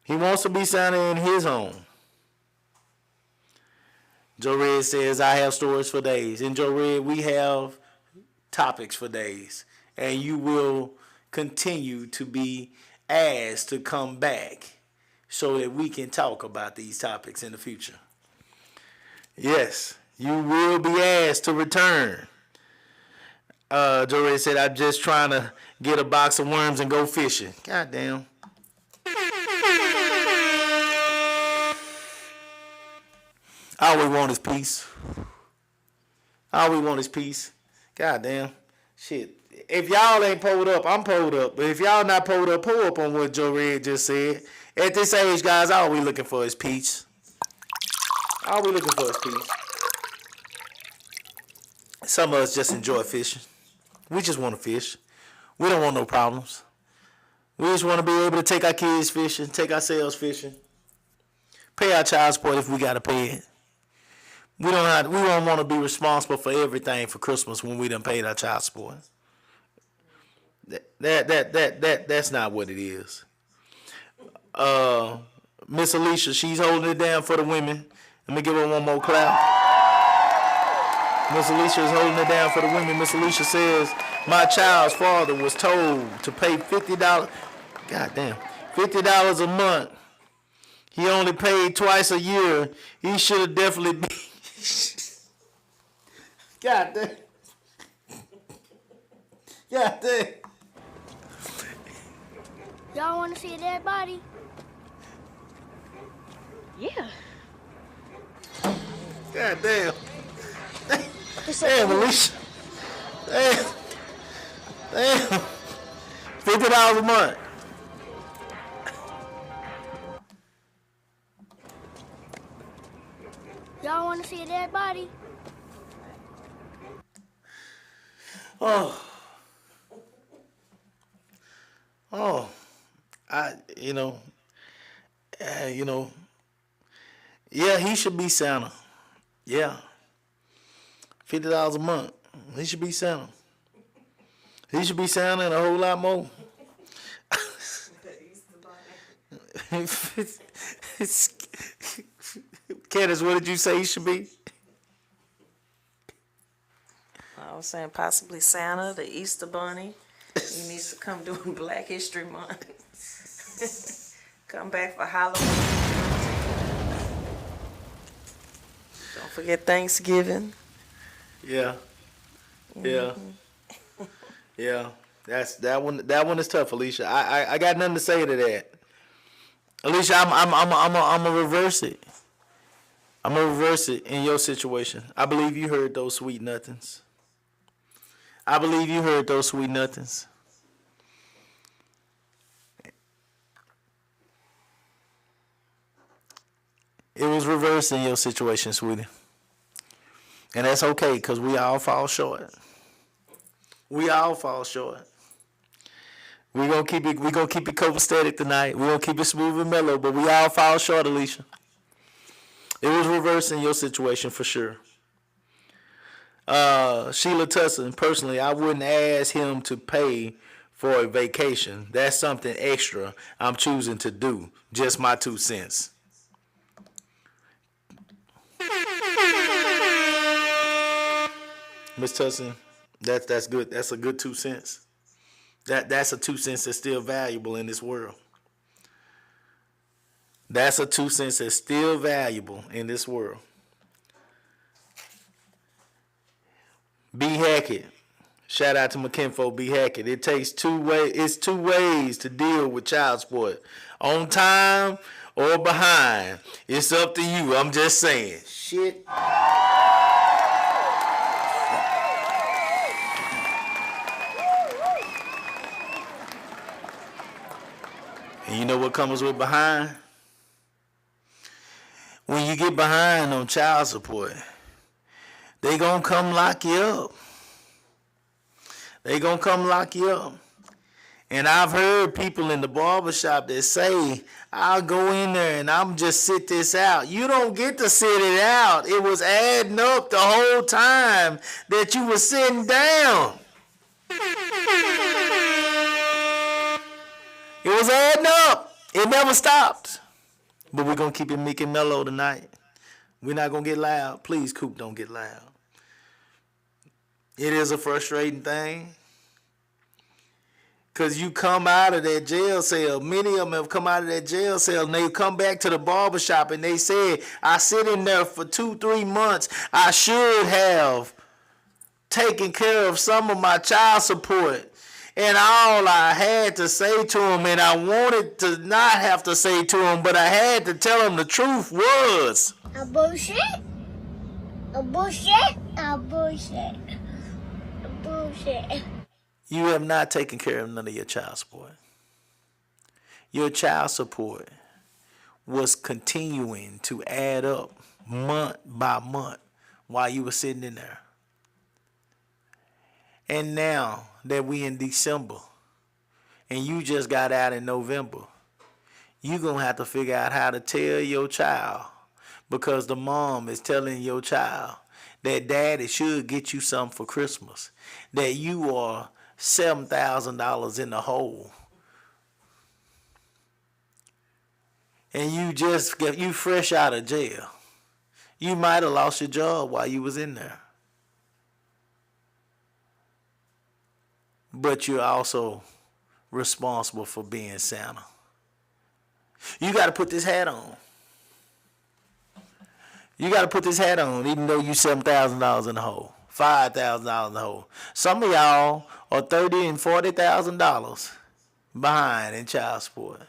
He wants to be Santa in his home. Joe Red says, I have stories for days. And Joe Red, we have topics for days. And you will continue to be asked to come back so that we can talk about these topics in the future. Yes, you will be asked to return. Joe Red said, I'm just trying to get a box of worms and go fishing. God damn. All we want is peace. All we want is peace. God damn. Shit. if y'all ain't pulled up, I'm pulled up. But if y'all not pulled up, pull up on what Joe Red just said. At this age, guys, all we looking for is peace. All we looking for is peace. Some of us just enjoy fishing. We just want to fish. We don't want no problems. We just want to be able to take our kids fishing, take ourselves fishing, pay our child support if we got to pay it. We don't want to be responsible for everything for Christmas when we done paid our child support. That's not what it is. Miss Alicia, she's holding it down for the women. Let me give her one more clap. Miss Alicia is holding it down for the women. Miss Alicia says, my child's father was told to pay $50. God damn, $50 a month. He only paid twice a year. He should have definitely been. God damn. God damn. Y'all want to see a dead body? Yeah. God damn. Damn, Alicia. Damn. Damn. $50 a month. Y'all want to see a dead body? Oh, yeah, he should be Santa. Yeah. $50 a month. He should be Santa. He should be Santa and a whole lot more. Candace, what did you say he should be? I was saying possibly Santa, the Easter Bunny. He needs to come during Black History Month. Come back for Halloween. Don't forget Thanksgiving. Yeah. Yeah. Yeah. That one is tough, Alicia. I got nothing to say to that. Alicia, I'm gonna reverse it. I'm gonna reverse it in your situation. I believe you heard those sweet nothings. I believe you heard those sweet nothings. It was reversed in your situation, sweetie. And that's okay, because we all fall short. We all fall short. We're gonna keep it copacetic tonight. We're gonna keep it smooth and mellow, but we all fall short, Alicia. It was reversed in your situation for sure. Sheila Tussin, personally, I wouldn't ask him to pay for a vacation. That's something extra I'm choosing to do. Just my 2 cents. Miss Tussin, that's good. That's a good 2 cents. That's a 2 cents that's still valuable in this world. That's a 2 cents that's still valuable in this world. B. Hackett. Shout out to McKinfo B. Hackett. It takes two ways. It's 2 ways to deal with child support. On time or behind. It's up to you. I'm just saying. Shit. And you know what comes with behind? When you get behind on child support, they gonna come lock you up. They gonna come lock you up. And I've heard people in the barbershop that say, I'll go in there and I'm just sit this out. You don't get to sit it out. It was adding up the whole time that you were sitting down. It was adding up. It never stopped. But we're going to keep it meek and mellow tonight. We're not going to get loud. Please, Coop, don't get loud. It is a frustrating thing. Because you come out of that jail cell. Many of them have come out of that jail cell and they come back to the barbershop and they said, I sit in there for 2-3 months. I should have taken care of some of my child support. And all I had to say to him, and I wanted to not have to say to him, but I had to tell him the truth was. A bullshit? A bullshit? A bullshit. A bullshit. You have not taken care of none of your child support. Your child support was continuing to add up month by month while you were sitting in there. And now that we in December and you just got out in November, you're going to have to figure out how to tell your child, because the mom is telling your child that daddy should get you something for Christmas, that you are $7,000 in the hole. And you fresh out of jail. You might have lost your job while you was in there. But you're also responsible for being Santa. You got to put this hat on. You got to put this hat on, even though you $7,000 in the hole, $5,000 in the hole. Some of y'all are $30,000 and $40,000 behind in child support.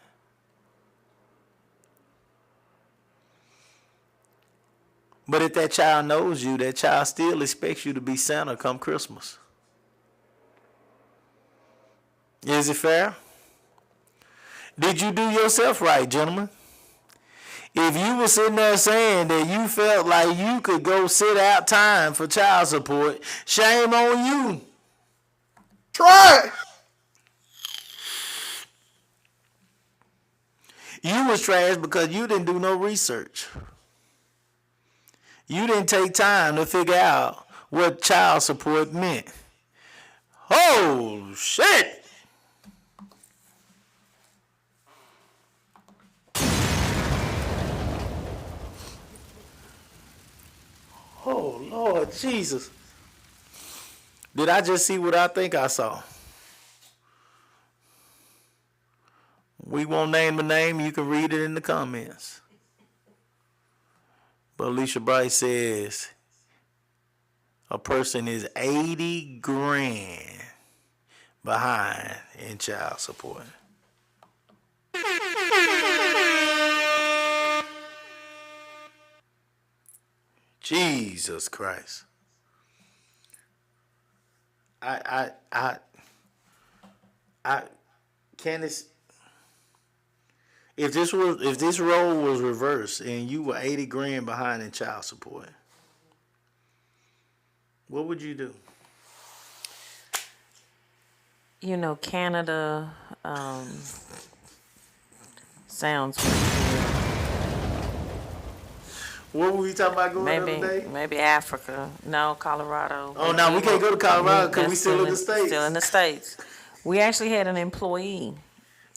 But if that child knows you, that child still expects you to be Santa come Christmas. Is it fair? Did you do yourself right, gentlemen? If you were sitting there saying that you felt like you could go sit out time for child support, shame on you. Try it. You was trash because you didn't do no research. You didn't take time to figure out what child support meant. Oh, shit! Oh, Lord Jesus. Did I just see what I think I saw? We won't name the name. You can read it in the comments. But Alicia Bright says a person is 80 grand behind in child support. Jesus Christ. Candace, if this role was reversed and you were 80 grand behind in child support, what would you do? You know, Canada sounds pretty good. What were we talking about going the other day? Maybe Africa. No, Colorado. Oh, no, we can't go to Colorado because we still in the States. Still in the States. We actually had an employee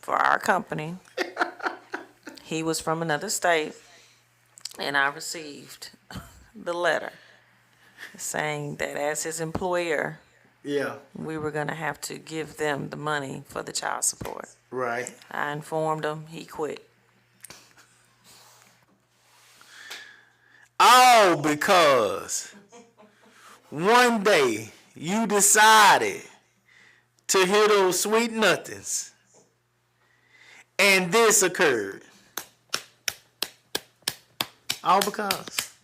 for our company. He was from another state, and I received the letter saying that as his employer, we were going to have to give them the money for the child support. Right. I informed him. He quit. All because one day you decided to hear those sweet nothings and this occurred. All because.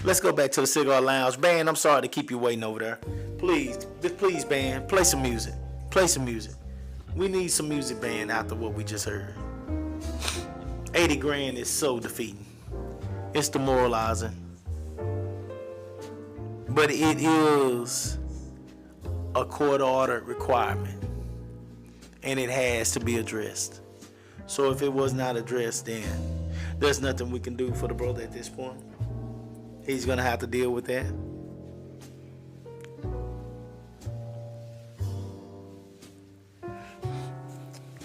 Let's go back to the Cigar Lounge. Band, I'm sorry to keep you waiting over there. Please, band, play some music. We need some music, band, after what we just heard. 80 grand is so defeating. It's demoralizing. But it is a court-ordered requirement. And it has to be addressed. So if it was not addressed, then there's nothing we can do for the brother at this point. He's going to have to deal with that.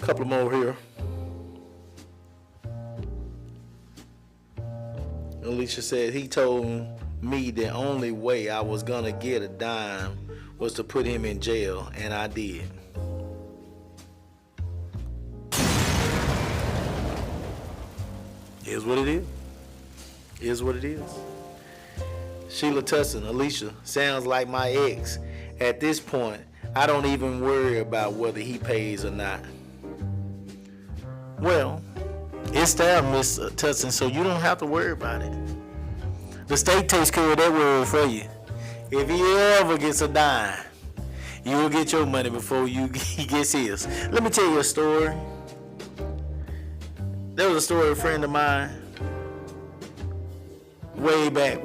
A couple more here. Alicia said he told me the only way I was gonna get a dime was to put him in jail, and I did. Is what it is. Sheila Tussin, Alicia, sounds like my ex. At this point, I don't even worry about whether he pays or not. Well, it's there, Miss Tussin, so you don't have to worry about it. The state takes care of that worry for you. If he ever gets a dime, you will get your money before he gets his. Let me tell you a story. There was a story of a friend of mine. Way back.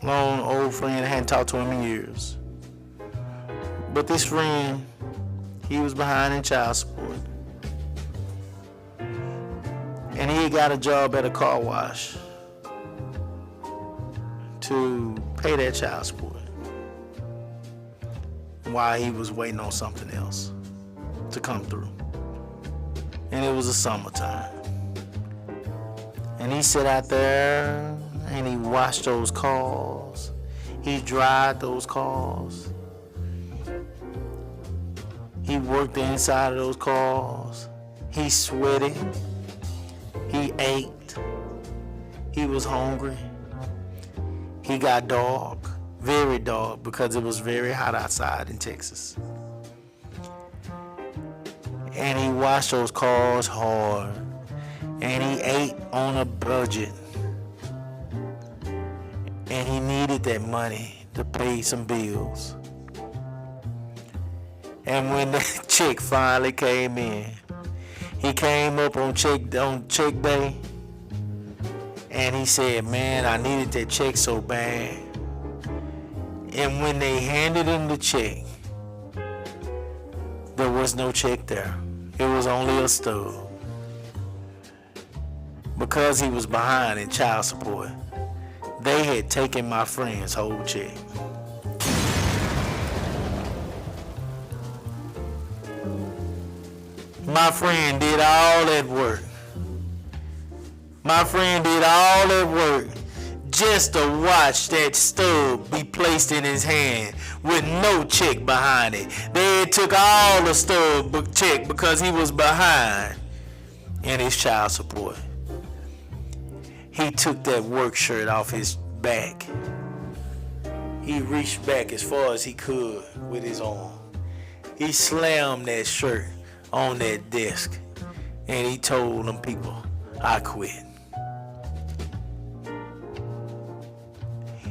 Long old friend. I hadn't talked to him in years. But this friend, he was behind in child support. And he got a job at a car wash to pay that child support while he was waiting on something else to come through. And it was the summertime. And he sat out there and he washed those cars. He dried those cars. He worked the inside of those cars. He sweated. He ate. He was hungry. He got dark, very dark, because it was very hot outside in Texas. And he washed those cars hard. And he ate on a budget. And he needed that money to pay some bills. And when the check finally came in, he came up on check day, and he said, man, I needed that check so bad. And when they handed him the check, there was no check there. It was only a stub. Because he was behind in child support, they had taken my friend's whole check. My friend did all that work. My friend did all that work just to watch that stub be placed in his hand with no check behind it. They took all the stub check because he was behind in his child support. He took that work shirt off his back. He reached back as far as he could with his arm. He slammed that shirt on that desk, and he told them people, I quit.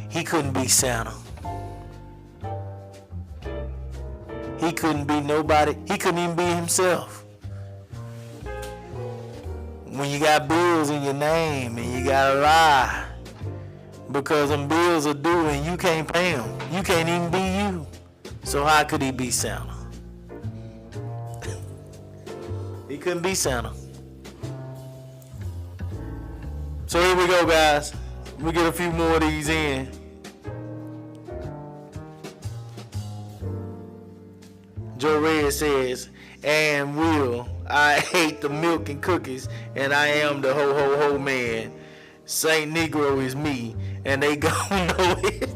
He couldn't be Santa. He couldn't be nobody. He couldn't even be himself. When you got bills in your name and you gotta lie because them bills are due and you can't pay them, you can't even be you. So how could he be Santa? He couldn't be Santa. So here we go, guys. We get a few more of these in. Joe Red says, and Will, I hate the milk and cookies, and I am the ho ho ho man. Saint Negro is me, and they gon' know it.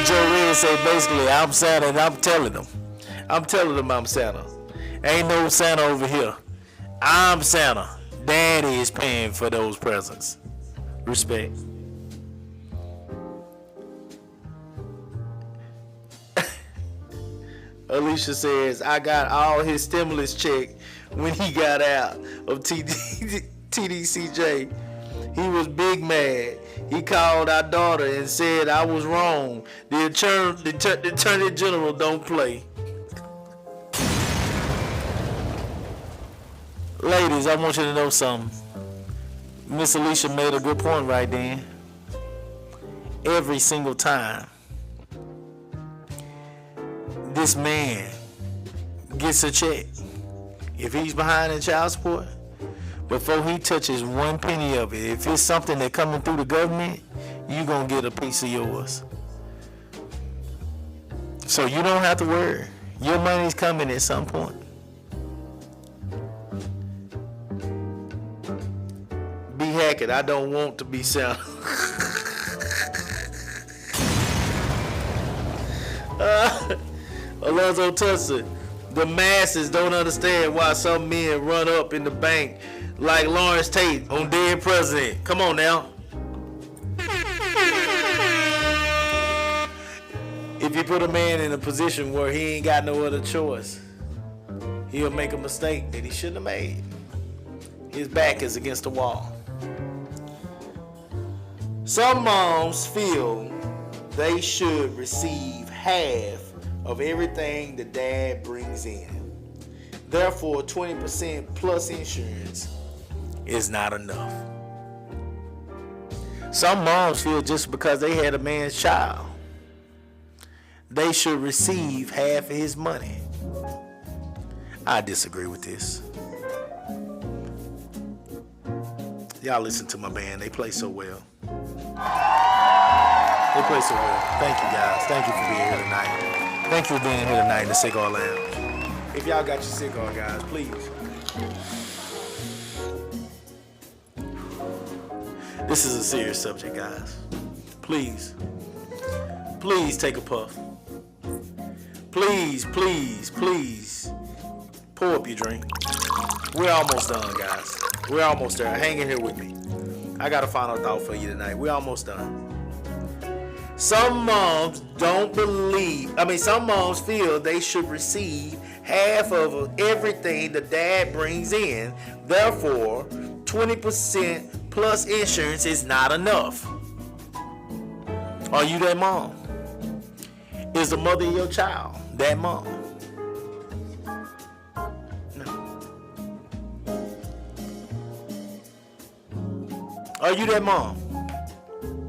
Joe Red said basically, I'm Santa, and I'm telling them I'm Santa. Ain't no Santa over here. I'm Santa. Daddy is paying for those presents. Respect. Alicia says, I got all his stimulus check when he got out of TDCJ. He was big mad. He called our daughter and said I was wrong. The attorney general don't play. Ladies, I want you to know something. Miss Alicia made a good point right then. Every single time this man gets a check, if he's behind in child support, before he touches one penny of it, if it's something that coming through the government, you gonna get a piece of yours. So you don't have to worry. Your money's coming at some point. B. Hackett, I don't want to be Santa. Alonzo Tussett, the masses don't understand why some men run up in the bank like Lawrence Tate on Dead President. Come on now. If you put a man in a position where he ain't got no other choice, he'll make a mistake that he shouldn't have made. His back is against the wall. Some moms feel they should receive half of everything the dad brings in. Therefore, 20% plus insurance is not enough. Some moms feel just because they had a man's child, they should receive half of his money. I disagree with this. Y'all listen to my band. They play so well. They play so well. Thank you, guys. Thank you for being here tonight. Thank you for being here tonight in the Cigar Lounge. If y'all got your cigar, guys, please. This is a serious subject, guys. Please. Please take a puff. Please, please, please. Pour up your drink. We're almost done, guys. We're almost there. Hang in here with me. I got a final thought for you tonight. We're almost done. Some moms some moms feel they should receive half of everything the dad brings in. Therefore, 20% plus insurance is not enough. Are you that mom? Is the mother of your child that mom? No. Are you that mom?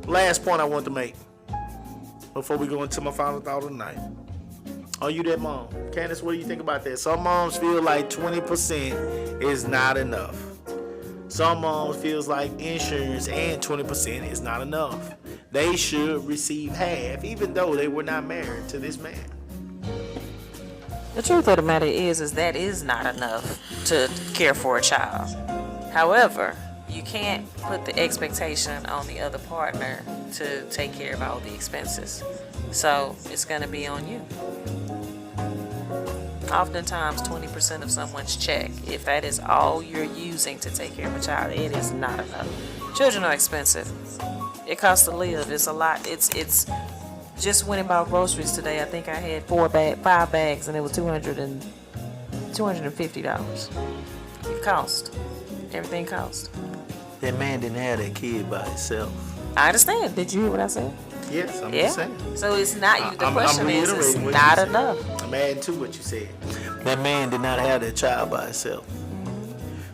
Last point I want to make before we go into my final thought of the night. Are you that mom? Candace, what do you think about that? Some moms feel like 20% is not enough. Some moms feels like insurance and 20% is not enough. They should receive half, even though they were not married to this man. The truth of the matter is that is not enough to care for a child. However, you can't put the expectation on the other partner to take care of all the expenses. So it's going to be on you. Oftentimes, 20% of someone's check, if that is all you're using to take care of a child, it is not enough. Children are expensive. It costs to live. It's a lot. It's just went and bought groceries today. I think I had 5 bags, and it was $250. It cost. Everything cost. That man didn't have that kid by himself. I understand. Did you hear what I said? Yes, I'm just saying. So it's not you. The I'm question is, it's reiterating what not you said. enough. I'm adding to what you said. That man did not have that child by himself.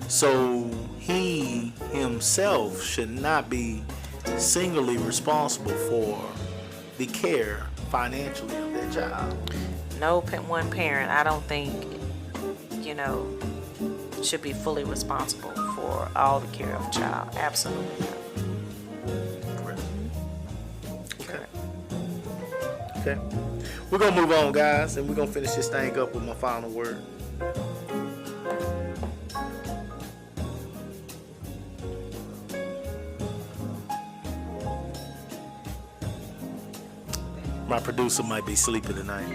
So he himself should not be singly responsible for the care financially of that child. No one parent, I don't think, should be fully responsible for all the care of a child. Absolutely not. Okay. We're going to move on, guys, and we're going to finish this thing up with my final word. My producer might be sleeping tonight.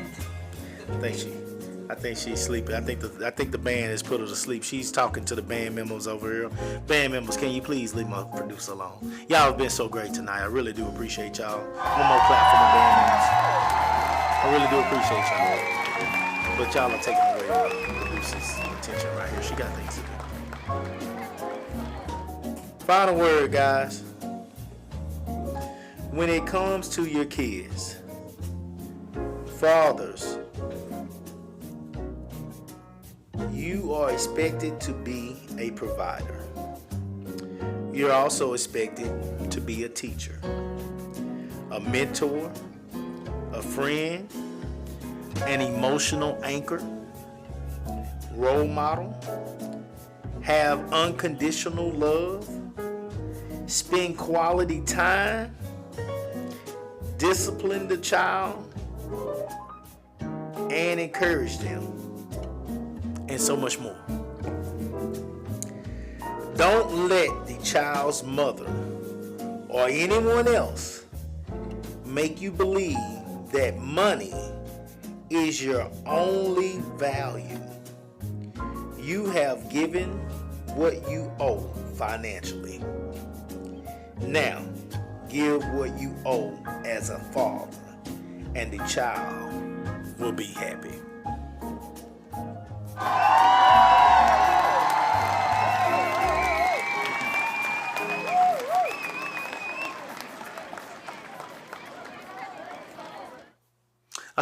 I think she's sleeping. I think the band has put her to sleep. She's talking to the band members over here. Band members, can you please leave my producer alone? Y'all have been so great tonight. I really do appreciate y'all. One more clap for my band members. I really do appreciate y'all. But y'all are taking away the producer's attention right here. She got things to do. Final word, guys. When it comes to your kids, fathers, you are expected to be a provider. You're also expected to be a teacher, a mentor, a friend, an emotional anchor, role model, have unconditional love, spend quality time, discipline the child, and encourage them, and so much more. Don't let the child's mother or anyone else make you believe that money is your only value. You have given what you owe financially. Now, give what you owe as a father, and the child will be happy.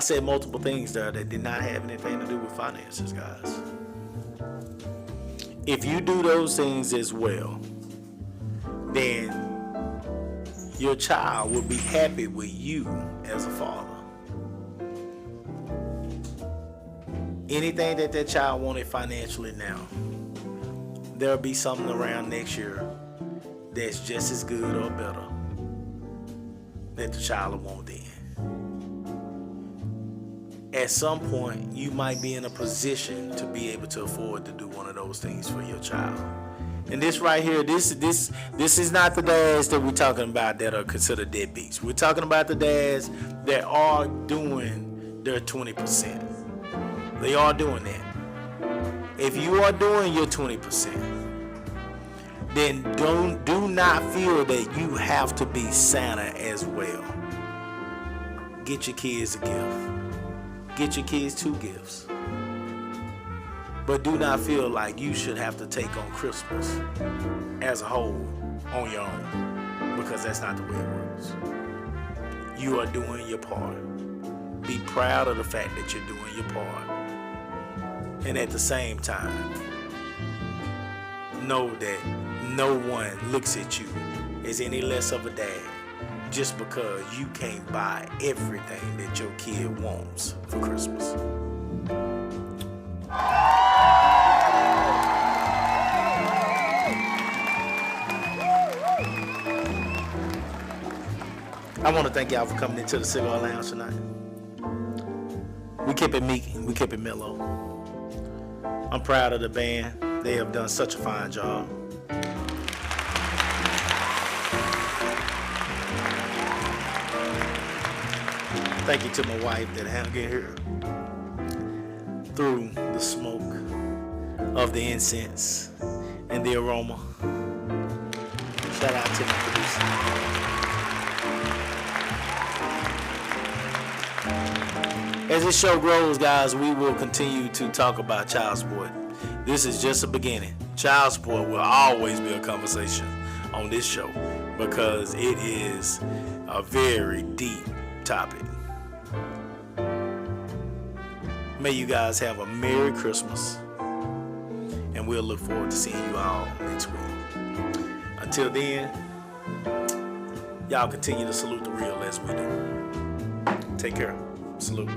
said multiple things there that did not have anything to do with finances, guys. If you do those things as well, then your child will be happy with you as a father. Anything that child wanted financially now, there'll be something around next year that's just as good or better that the child will want then. At some point, you might be in a position to be able to afford to do one of those things for your child. And this right here, this is not the dads that we're talking about that are considered deadbeats. We're talking about the dads that are doing their 20%. They are doing that. If you are doing your 20%, then do not feel that you have to be Santa as well. Get your kids a gift. Get your kids 2 gifts. But do not feel like you should have to take on Christmas as a whole on your own, because that's not the way it works. You are doing your part. Be proud of the fact that you're doing your part. And at the same time, know that no one looks at you as any less of a dad just because you can't buy everything that your kid wants for Christmas. I want to thank y'all for coming into the Cigar Lounge tonight. We keep it meek, we keep it mellow. I'm proud of the band. They have done such a fine job. Thank you to my wife that hung in here through the smoke of the incense and the aroma. Shout out to my producer. As this show grows, guys, we will continue to talk about child support. This is just a beginning. Child support will always be a conversation on this show because it is a very deep topic. May you guys have a Merry Christmas, and we'll look forward to seeing you all next week. Until then, y'all continue to salute the real as we do. Take care. Salute.